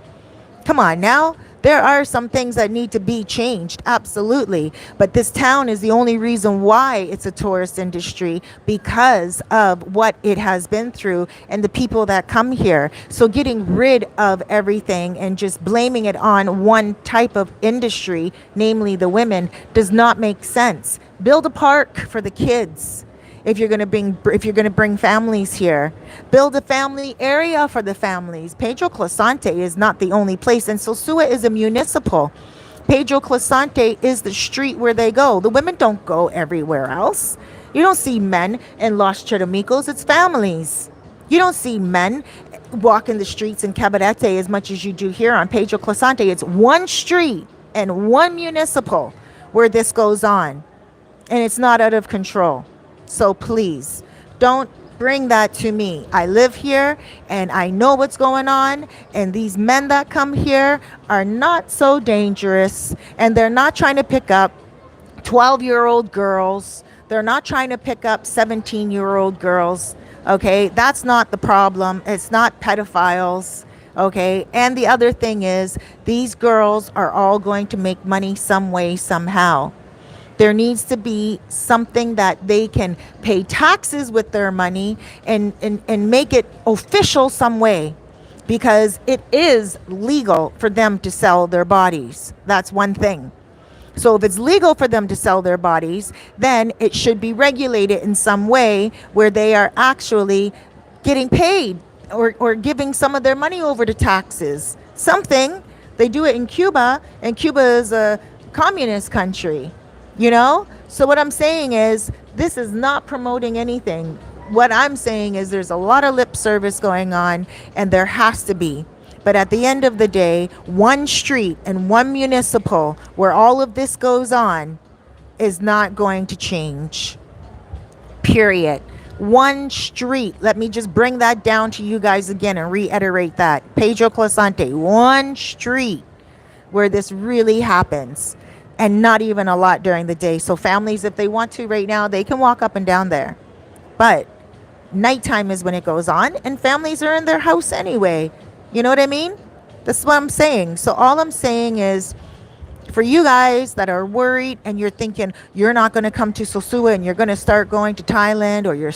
[SPEAKER 1] Come on now. There are some things that need to be changed, absolutely. But this town is the only reason why it's a tourist industry, because of what it has been through and the people that come here. So getting rid of everything and just blaming it on one type of industry, namely the women, does not make sense. Build a park for the kids. If you're going to bring families here, build a family area for the families. Pedro Clasante is not the only place, and Sosua is a municipal. Pedro Clasante is the street where they go. The women don't go everywhere else. You don't see men in Los Charamicos. It's families. You don't see men walking the streets in Cabarete as much as you do here on Pedro Clasante. It's one street and one municipal where this goes on, and it's not out of control. So please, don't bring that to me. I live here and I know what's going on. And these men that come here are not so dangerous. And they're not trying to pick up 12-year-old girls. They're not trying to pick up 17-year-old girls. Okay, that's not the problem. It's not pedophiles. Okay, and the other thing is, these girls are all going to make money some way, somehow. There needs to be something that they can pay taxes with their money and make it official some way, because it is legal for them to sell their bodies. That's one thing. So if it's legal for them to sell their bodies, then it should be regulated in some way where they are actually getting paid or giving some of their money over to taxes. Something. They do it in Cuba, and Cuba is a communist country. So what I'm saying is, this is not promoting anything. what I'm saying is there's a lot of lip service going on, and there has to be. But at the end of the day, one street and one municipal where all of this goes on is not going to change. Period. One street. Let me just bring that down to you guys again and reiterate that. Pedro Clasante, one street where this really happens, and not even a lot during the day. So families, if they want to right now, they can walk up and down there. But nighttime is when it goes on, and families are in their house anyway. You know what I mean? That's what I'm saying. So all I'm saying is, for you guys that are worried and you're thinking you're not going to come to Sosua and you're going to start going to Thailand, or you're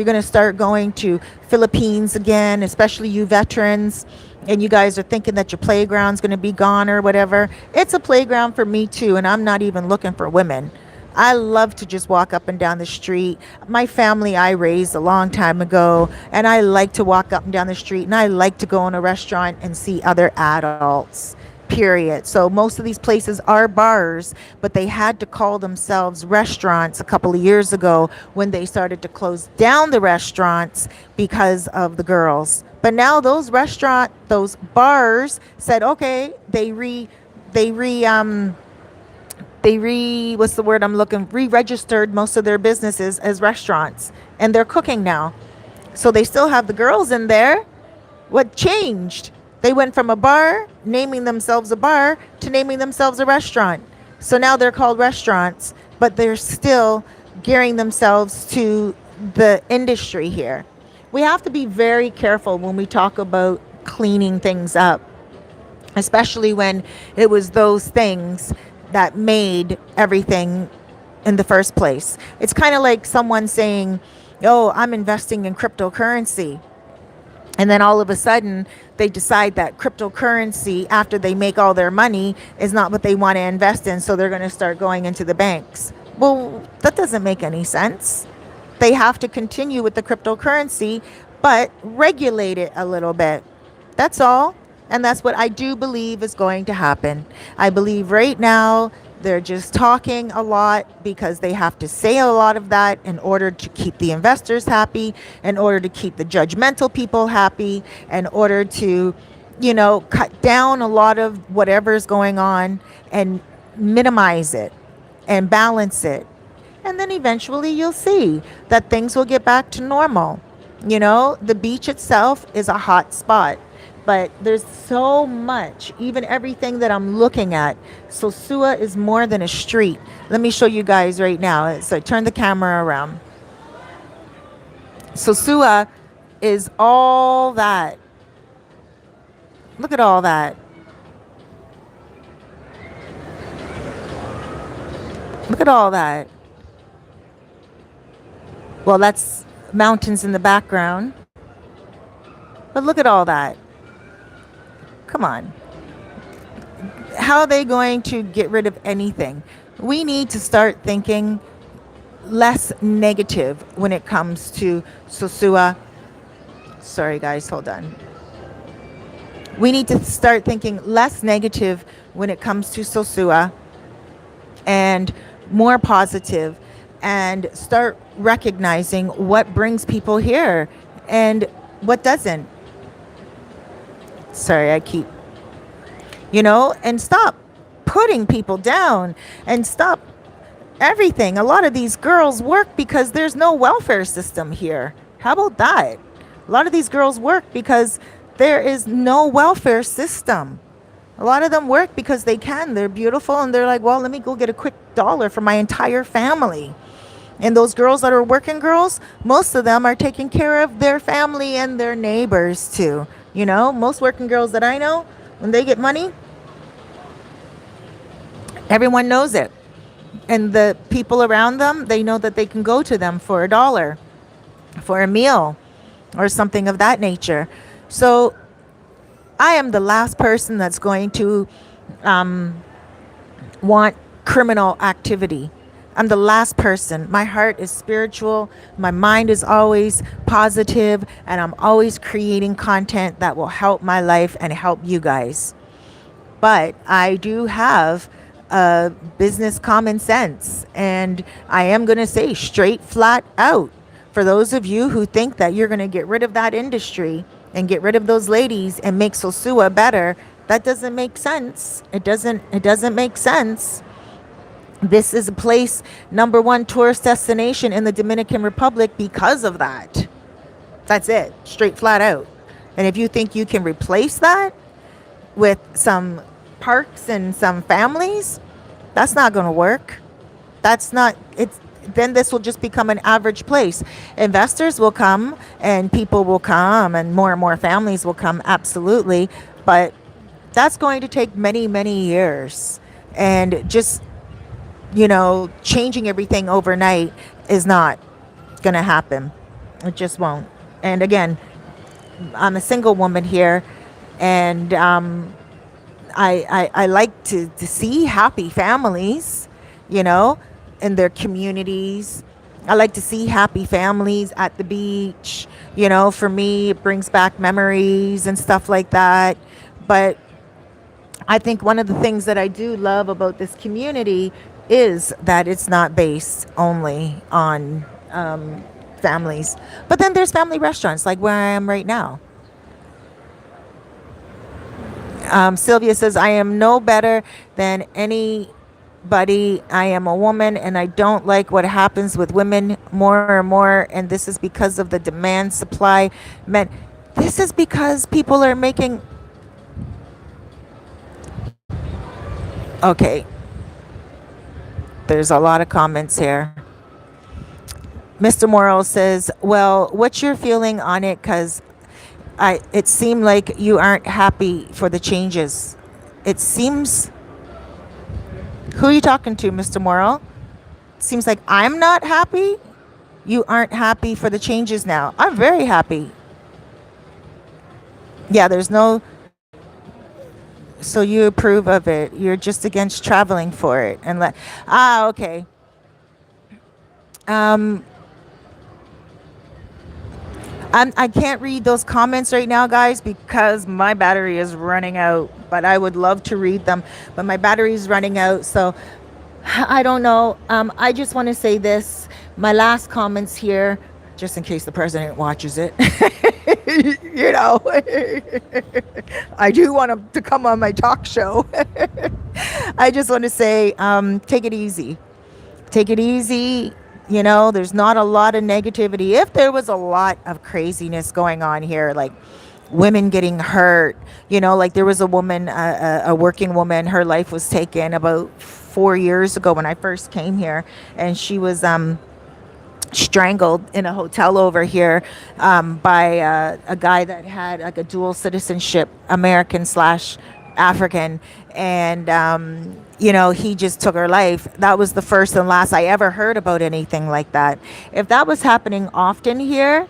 [SPEAKER 1] going to start going to Philippines again, especially you veterans, and you guys are thinking that your playground's going to be gone or whatever. It's a playground for me too, and I'm not even looking for women. I love to just walk up and down the street. My family I raised a long time ago, and I like to walk up and down the street, and I like to go in a restaurant and see other adults. Period. So most of these places are bars, but they had to call themselves restaurants a couple of years ago when they started to close down the restaurants because of the girls. But now those bars said, okay, what's the word I'm looking, re-registered most of their businesses as restaurants, and they're cooking now. So they still have the girls in there. What changed? They went from a bar, naming themselves a bar, to naming themselves a restaurant. So now they're called restaurants, but they're still gearing themselves to the industry here. We have to be very careful when we talk about cleaning things up, especially when it was those things that made everything in the first place. It's kind of like someone saying, oh, I'm investing in cryptocurrency. And then all of a sudden, they decide that cryptocurrency, after they make all their money, is not what they want to invest in. So they're going to start going into the banks. Well, that doesn't make any sense. They have to continue with the cryptocurrency, but regulate it a little bit. That's all. And that's what I do believe is going to happen. I believe right now they're just talking a lot because they have to say a lot of that in order to keep the investors happy, in order to keep the judgmental people happy, in order to, cut down a lot of whatever's going on and minimize it and balance it. And then eventually you'll see that things will get back to normal. The beach itself is a hot spot. But there's so much, even everything that I'm looking at. Sosua is more than a street. Let me show you guys right now. So turn the camera around. Sosua is all that. Look at all that. Look at all that. Well, that's mountains in the background. But look at all that. Come on. How are they going to get rid of anything? We need to start thinking less negative when it comes to Sosua. Sorry, guys, hold on. We need to start thinking less negative when it comes to Sosua and more positive, and start recognizing what brings people here and what doesn't. Sorry, I keep, and stop putting people down and stop everything. A lot of these girls work because there's no welfare system here. How about that? A lot of these girls work because there is no welfare system. A lot of them work because they can. They're beautiful and they're like, well, let me go get a quick dollar for my entire family. And those girls that are working girls, most of them are taking care of their family and their neighbors too. Most working girls that I know, when they get money, everyone knows it. And the people around them, they know that they can go to them for $1 for a meal or something of that nature. So I am the last person that's going to want criminal activity. I'm the last person. My heart is spiritual. My mind is always positive, and I'm always creating content that will help my life and help you guys. But I do have business common sense, and I am going to say straight flat out, For those of you who think that you're going to get rid of that industry and get rid of those ladies and make Sosua better, that doesn't make sense. It doesn't make sense. This is a place, number one tourist destination in the Dominican Republic because of that. That's it, straight flat out. And if you think you can replace that with some parks and some families, that's not going to work. That's not, it's, then this will just become an average place. Investors will come and people will come and more families will come, absolutely. But that's going to take many, many years. And just, changing everything overnight is not going to happen. It just won't. And again, I'm a single woman here, and I like to see happy families, in their communities. I like to see happy families at the beach. For me, it brings back memories and stuff like that. But I think one of the things that I do love about this community is that it's not based only on families. But then there's family restaurants like where I am right now. Sylvia says, I am no better than anybody. I am a woman and I don't like what happens with women more and more. And this is because of the demand supply. Men, this is because people are making. Okay. There's a lot of comments here. Mr. Morrow says, well, what's your feeling on it? Because it seemed like you aren't happy for the changes. It seems, who are you talking to, Mr. Morrow? Seems like I'm not happy. You aren't happy for the changes now. I'm very happy. Yeah, there's no, so you approve of it. You're just against traveling for it. And okay. I can't read those comments right now, guys, because my battery is running out. But I would love to read them, but my battery is running out. So I don't know. I just want to say this. My last comments here, just in case the president watches it. I do want him to come on my talk show. I just want to say, take it easy. Take it easy. There's not a lot of negativity. If there was a lot of craziness going on here, like women getting hurt, like there was a woman, a working woman, her life was taken about 4 years ago when I first came here, and she was strangled in a hotel over here by a guy that had like a dual citizenship, American slash African, and he just took her life. That was the first and last I ever heard about anything like that. If that was happening often here,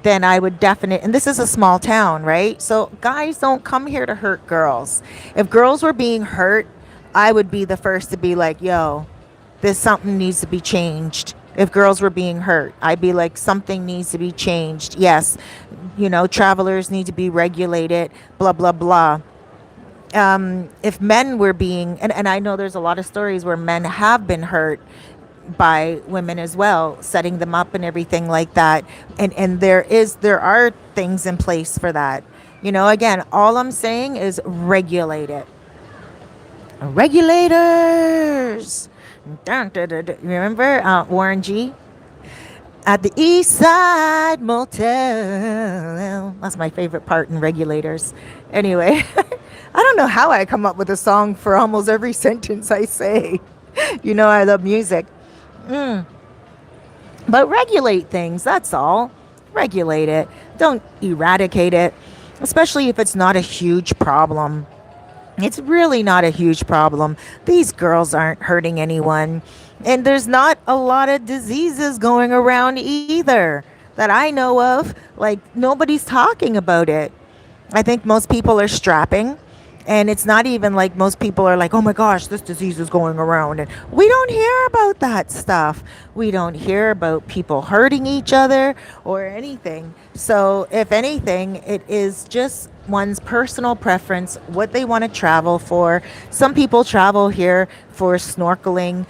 [SPEAKER 1] then I would definitely, and this is a small town, right? So guys don't come here to hurt girls. If girls were being hurt, I would be the first to be like, yo, this something needs to be changed. If girls were being hurt, I'd be like, something needs to be changed. Yes, travelers need to be regulated, blah, blah, blah. If men were being, and I know there's a lot of stories where men have been hurt by women as well, setting them up and everything like that. And there are things in place for that. Again, all I'm saying is regulate it. Regulators. Dun, dun, dun, dun. Remember Warren G? At the East Side Motel. That's my favorite part in Regulators. Anyway, I don't know how I come up with a song for almost every sentence I say. I love music. But regulate things, that's all. Regulate it. Don't eradicate it, especially if it's not a huge problem. It's really not a huge problem. These girls aren't hurting anyone. And there's not a lot of diseases going around either that I know of. Like, nobody's talking about it. I think most people are strapping. And it's not even like most people are like, oh my gosh, this disease is going around. And we don't hear about that stuff. We don't hear about people hurting each other or anything. So if anything, it is just one's personal preference, what they want to travel for. Some people travel here for snorkeling.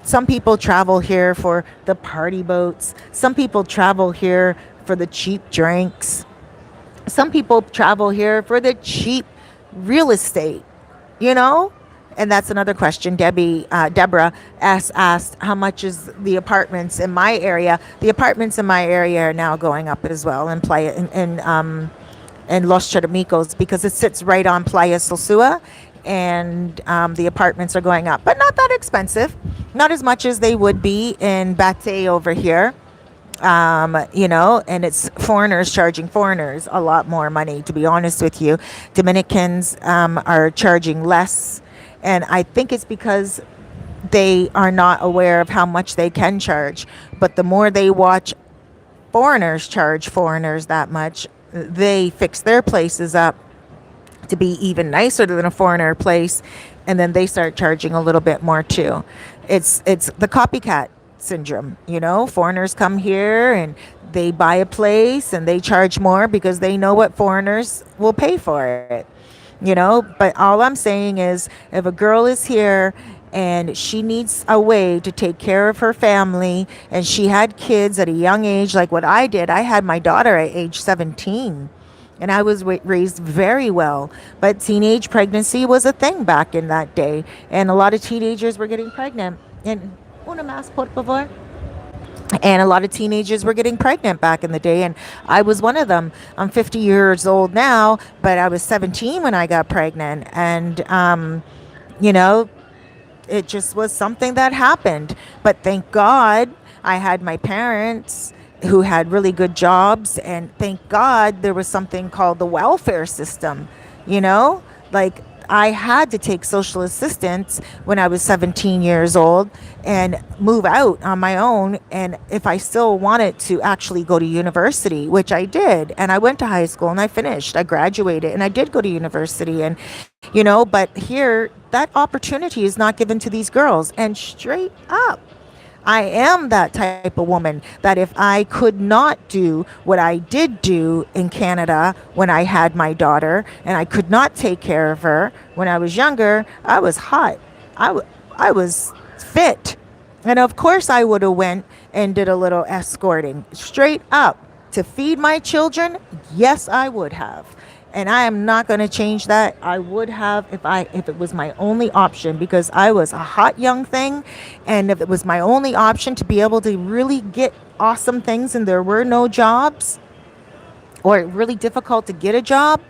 [SPEAKER 1] Some people travel here for the party boats. Some people travel here for the cheap drinks. Some people travel here for the cheap real estate, you know? And that's another question. Deborah asked, how much is the apartments in my area? The apartments in my area are now going up as well in Playa, in Los Charamicos, because it sits right on Playa Sosua, and the apartments are going up, but not that expensive, not as much as they would be in Bate over here. And it's foreigners charging foreigners a lot more money, to be honest with you. Dominicans are charging less, and I think it's because they are not aware of how much they can charge. But the more they watch foreigners charge foreigners that much, they fix their places up to be even nicer than a foreigner place, and then they start charging a little bit more too. It's the copycat syndrome. Foreigners come here and they buy a place and they charge more because they know what foreigners will pay for it. But all I'm saying is, if a girl is here and she needs a way to take care of her family, and she had kids at a young age, like what I did. I had my daughter at age 17, and I was raised very well. But teenage pregnancy was a thing back in that day, and a lot of teenagers were getting pregnant. And una más, por favor. And a lot of teenagers were getting pregnant back in the day, and I was one of them. I'm 50 years old now, but I was 17 when I got pregnant, and it just was something that happened. But thank God I had my parents who had really good jobs, and thank God there was something called the welfare system. Like, I had to take social assistance when I was 17 years old and move out on my own. And if I still wanted to actually go to university, which I did, and I went to high school and I finished, I graduated and I did go to university. And, but here, that opportunity is not given to these girls. And straight up, I am that type of woman that if I could not do what I did do in Canada when I had my daughter, and I could not take care of her when I was younger, I was hot. I was fit. And of course I would have went and did a little escorting straight up to feed my children. Yes, I would have. And I am not going to change that. I would have if it was my only option, because I was a hot young thing, and if it was my only option to be able to really get awesome things and there were no jobs, or really difficult to get a job,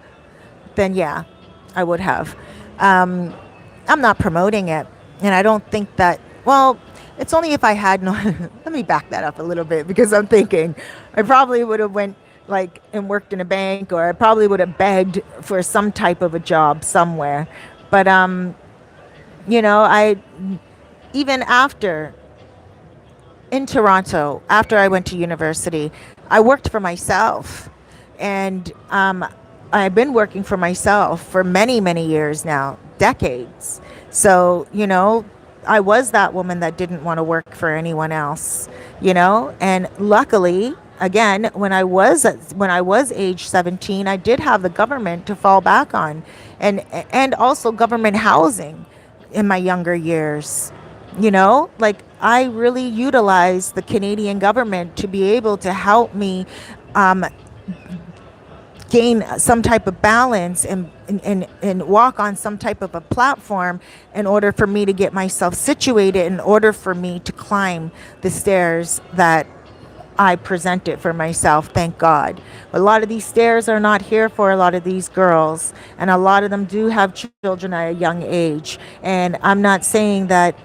[SPEAKER 1] then yeah, I would have. I'm not promoting it, and I don't think that, well, it's only if I had no, let me back that up a little bit, because I'm thinking I probably would have went and worked in a bank, or I probably would have begged for some type of a job somewhere. But I even after in Toronto, after I went to university, I worked for myself, and I've been working for myself for many, many years now, decades. So I was that woman that didn't want to work for anyone else, and luckily, again, when I was age 17, I did have the government to fall back on, and also government housing in my younger years. Like, I really utilized the Canadian government to be able to help me gain some type of balance and walk on some type of a platform in order for me to get myself situated, in order for me to climb the stairs that I presented for myself, thank God. A lot of these stairs are not here for a lot of these girls, and a lot of them do have children at a young age. And I'm not saying that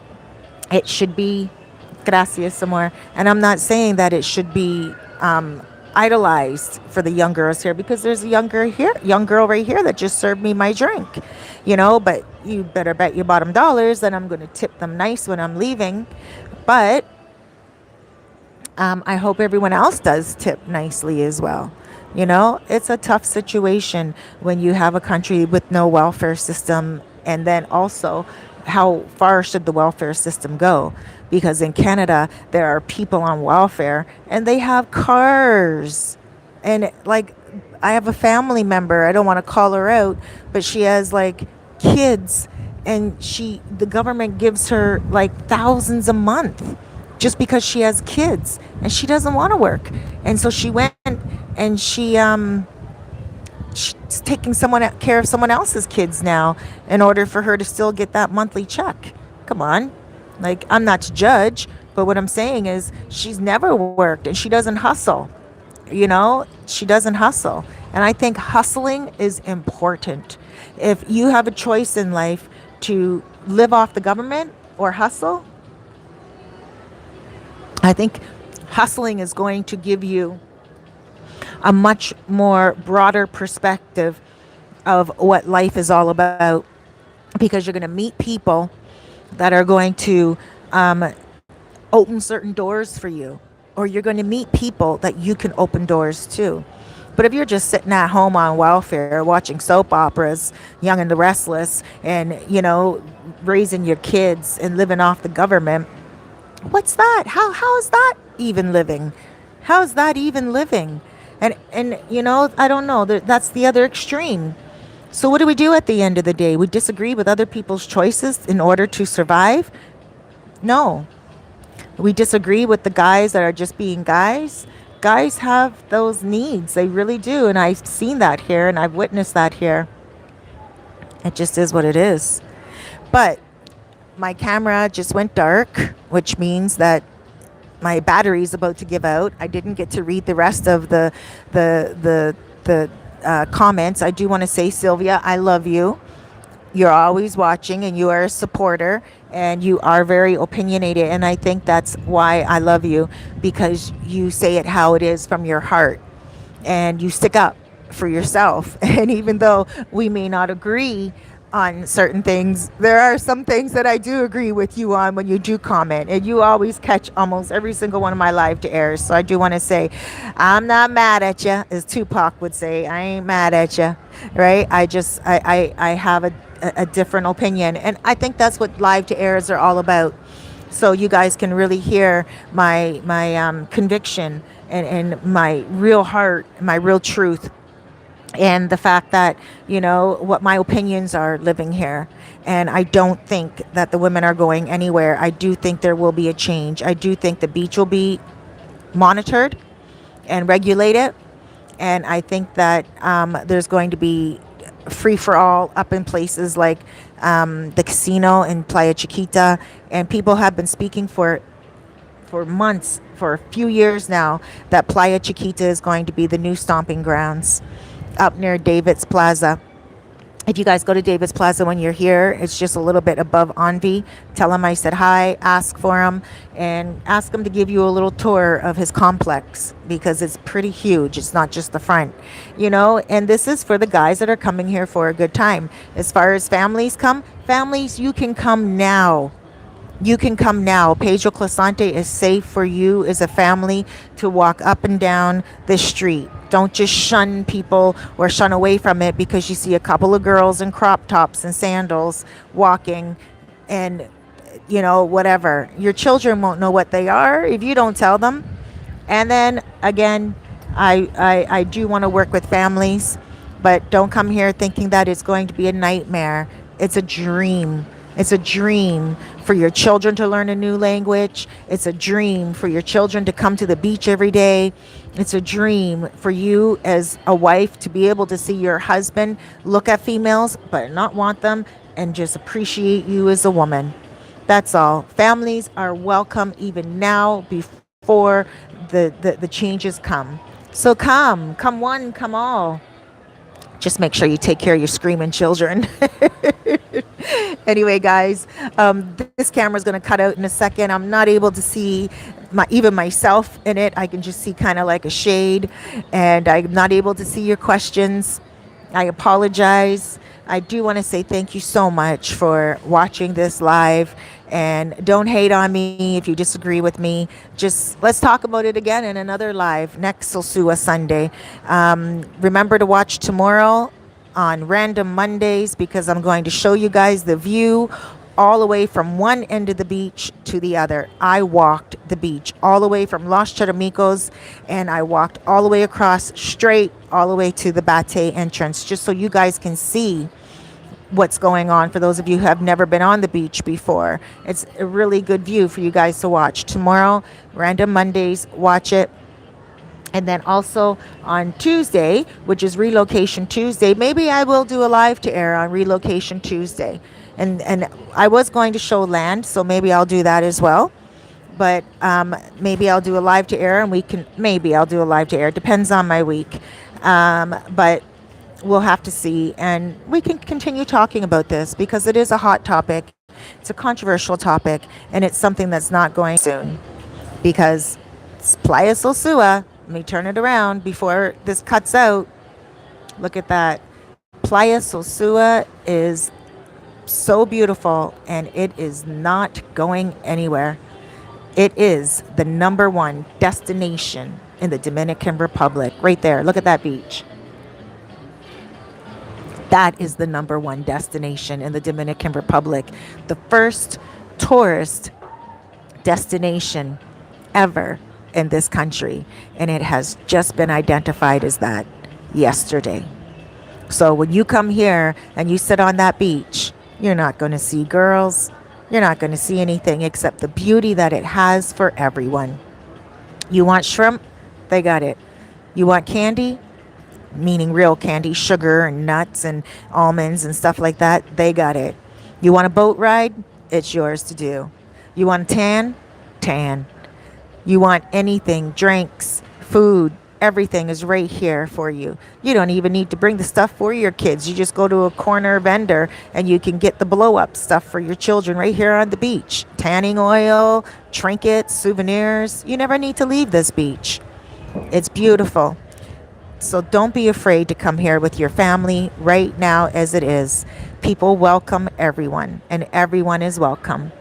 [SPEAKER 1] it should be, gracias, amor, and I'm not saying that it should be idolized for the young girls here, because there's a young girl right here that just served me my drink, but you better bet your bottom dollars that I'm going to tip them nice when I'm leaving. But I hope everyone else does tip nicely as well. It's a tough situation when you have a country with no welfare system. And then also, how far should the welfare system go? Because in Canada, there are people on welfare and they have cars. And I have a family member, I don't want to call her out, but she has kids and the government gives her like thousands a month just because she has kids and she doesn't want to work. And so she went and she's taking someone care of someone else's kids now in order for her to still get that monthly check. Come on. Like, I'm not to judge, but what I'm saying is she's never worked and she doesn't hustle. She doesn't hustle. And I think hustling is important. If you have a choice in life to live off the government or hustle, I think hustling is going to give you a much more broader perspective of what life is all about, because you're going to meet people that are going to open certain doors for you, or you're going to meet people that you can open doors to. But if you're just sitting at home on welfare watching soap operas, Young and the Restless, and raising your kids and living off the government, what's that? How is that even living? How is that even living? And I don't know. That's the other extreme. So what do we do at the end of the day? We disagree with other people's choices in order to survive? No. We disagree with the guys that are just being guys. Guys have those needs. They really do. And I've seen that here and I've witnessed that here. It just is what it is. But my camera just went dark, which means that my battery is about to give out. I didn't get to read the rest of the comments. I do want to say, Sylvia, I love you. You're always watching and you are a supporter and you are very opinionated. And I think that's why I love you, because you say it how it is from your heart and you stick up for yourself. And even though we may not agree on certain things, there are some things that I do agree with you on when you do comment, and you always catch almost every single one of my live to airs. So I do want to say, I'm not mad at you, as Tupac would say. I ain't mad at you, right? I have a different opinion, and I think that's what live to airs are all about. So you guys can really hear my conviction and my real heart, my real truth, and the fact that what my opinions are living here. And I don't think that the women are going anywhere. I do think there will be a change. I do think the beach will be monitored and regulated, and I think that there's going to be free for all up in places like the casino in Playa Chiquita. And people have been speaking for months, for a few years now, that Playa Chiquita is going to be the new stomping grounds up near David's Plaza. If you guys go to David's Plaza when you're here, it's just a little bit above Envy. Tell him I said hi, ask for him, and ask him to give you a little tour of his complex, because it's pretty huge. It's not just the front, and this is for the guys that are coming here for a good time. As far as families, you can come now. You can come now. Pedro Clasante is safe for you as a family to walk up and down the street. Don't just shun people or shun away from it because you see a couple of girls in crop tops and sandals walking, and whatever. Your children won't know what they are if you don't tell them. And then again, I do want to work with families, but don't come here thinking that it's going to be a nightmare. It's a dream. It's a dream for your children to learn a new language. It's a dream for your children to come to the beach every day. It's a dream for you as a wife to be able to see your husband look at females but not want them, and just appreciate you as a woman. That's all. Families are welcome even now, before the changes come. So come one, come all. Just make sure you take care of your screaming children. Anyway, guys, this camera is going to cut out in a second. I'm not able to see even myself in it. I can just see kind of like a shade, and I'm not able to see your questions. I apologize. I do want to say thank you so much for watching this live, and don't hate on me if you disagree with me. Just let's talk about it again in another live next Sosua Sunday. Remember to watch tomorrow on Random Mondays, because I'm going to show you guys the view all the way from one end of the beach to the other. I walked the beach all the way from Los Charamicos, and I walked all the way across straight all the way to the Bate entrance, just so you guys can see what's going on for those of you who have never been on the beach before. It's a really good view for you guys to watch. Tomorrow, Random Mondays, watch it. And then also on Tuesday, which is Relocation Tuesday, maybe I will do a live to air on Relocation Tuesday. And I was going to show land, so maybe I'll do that as well. But maybe I'll do a live to air, and maybe I'll do a live to air. Depends on my week. But we'll have to see. And we can continue talking about this because it is a hot topic. It's a controversial topic, and it's something that's not going soon because it's Playa Sosua. Let me turn it around before this cuts out. Look at that. Playa Sosua is so beautiful, and it is not going anywhere. It is the number one destination in the Dominican Republic. Right there. Look at that beach. That is the number one destination in the Dominican Republic. The first tourist destination ever in this country, and it has just been identified as that yesterday. So when you come here and you sit on that beach, you're not going to see girls, you're not going to see anything except the beauty that it has for everyone. You want shrimp? They got it. You want candy? Meaning real candy, sugar and nuts and almonds and stuff like that? They got it. You want a boat ride? It's yours to do. You want a tan? Tan. You want anything, drinks, food, everything is right here for you. You don't even need to bring the stuff for your kids. You just go to a corner vendor and you can get the blow-up stuff for your children right here on the beach. Tanning oil, trinkets, souvenirs. You never need to leave this beach. It's beautiful. So don't be afraid to come here with your family right now as it is. People welcome everyone, and everyone is welcome.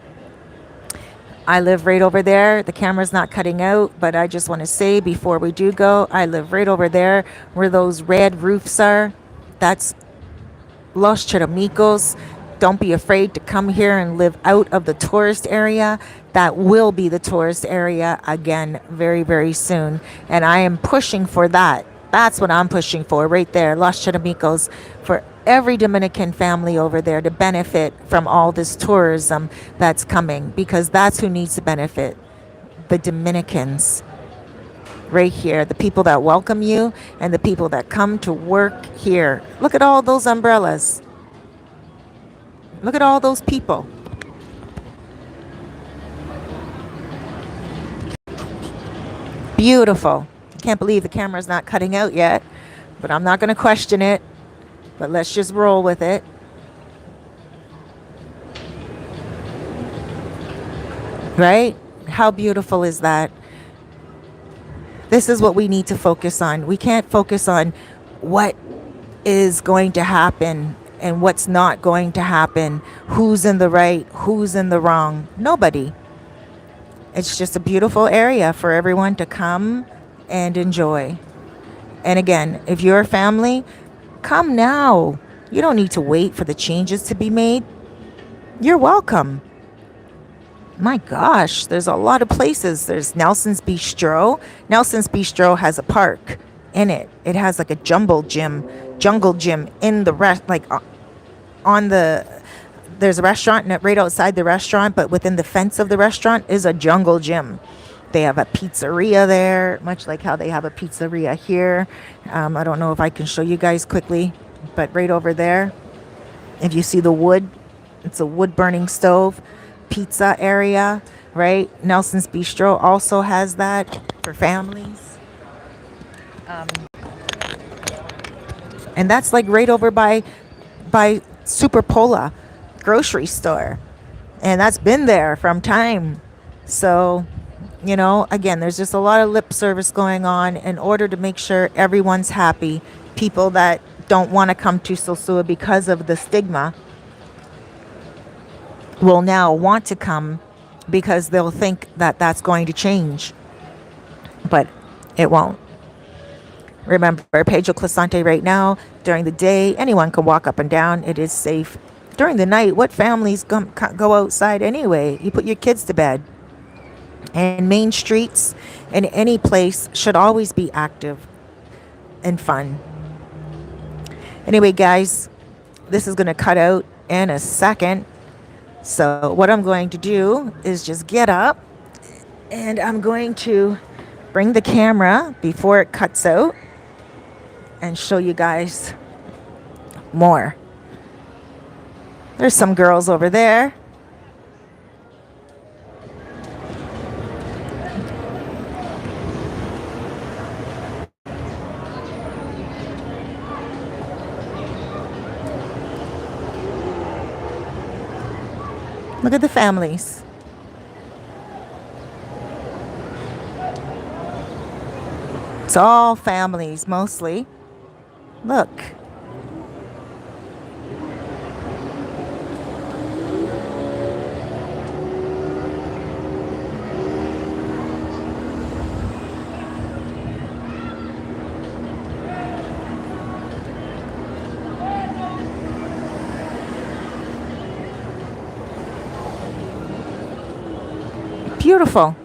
[SPEAKER 1] I live right over there. The camera's not cutting out, but I just want to say before we do go, I live right over there where those red roofs are. That's Los Charamicos. Don't be afraid to come here and live out of the tourist area. That will be the tourist area again very, very soon. And I am pushing for that. That's what I'm pushing for right there, Los Charamicos, for every Dominican family over there to benefit from all this tourism that's coming, because that's who needs to benefit. The Dominicans right here, the people that welcome you and the people that come to work here. Look at all those umbrellas. Look at all those people. Beautiful. Can't believe the camera's not cutting out yet, but I'm not going to question it. But let's just roll with it. Right? How beautiful is that? This is what we need to focus on. We can't focus on what is going to happen and what's not going to happen. Who's in the right, who's in the wrong. Nobody. It's just a beautiful area for everyone to come and enjoy. And again, if you're a family, come now. You don't need to wait for the changes to be made. You're welcome. My gosh, there's a lot of places. There's Nelson's Bistro. Nelson's Bistro has a park in it. It has like a jungle gym in the there's a restaurant right outside the restaurant, but within the fence of the restaurant is a jungle gym. They have a pizzeria there, much like how they have a pizzeria here. I don't know if I can show you guys quickly, but right over there, if you see the wood, it's a wood burning stove, pizza area, right? Nelson's Bistro also has that for families. And that's like right over by Super Pola grocery store. And that's been there from time. So, you know, again, there's just a lot of lip service going on in order to make sure everyone's happy. People that don't want to come to Sosua because of the stigma will now want to come because they'll think that that's going to change. But it won't. Remember, Pedro Clisante right now, during the day, anyone can walk up and down. It is safe. During the night, what families go outside anyway? You put your kids to bed. And main streets in any place should always be active and fun. Anyway, guys, this is going to cut out in a second. So what I'm going to do is just get up and I'm going to bring the camera before it cuts out and show you guys more. There's some girls over there. Look at the families. It's all families mostly. Look. Beautiful.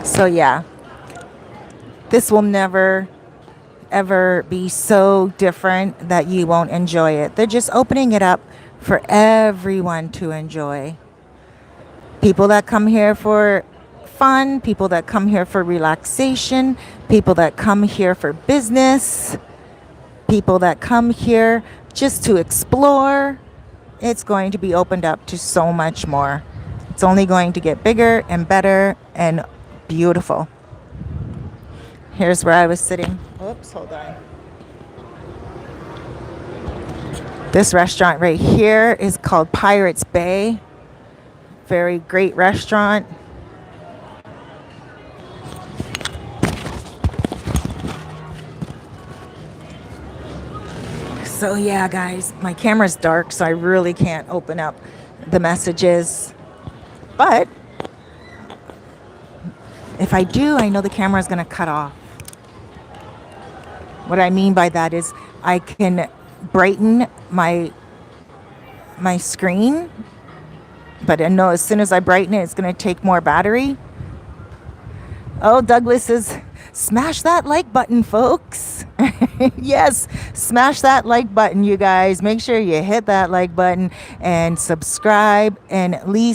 [SPEAKER 1] So yeah, this will never ever be so different that you won't enjoy it. They're just opening it up for everyone to enjoy. People that come here for fun, people that come here for relaxation, people that come here for business, people that come here just to explore. It's going to be opened up to so much more. It's only going to get bigger and better and beautiful. Here's where I was sitting. Oops, hold on. This restaurant right here is called Pirates Bay. Very great restaurant. So yeah, guys, my camera's dark, so I really can't open up the messages. But if I do, I know the camera is going to cut off. What I mean by that is I can brighten my screen, but I know as soon as I brighten it, it's going to take more battery. Oh, Douglas says, smash that like button, folks. Yes, smash that like button, you guys. Make sure you hit that like button and subscribe and at least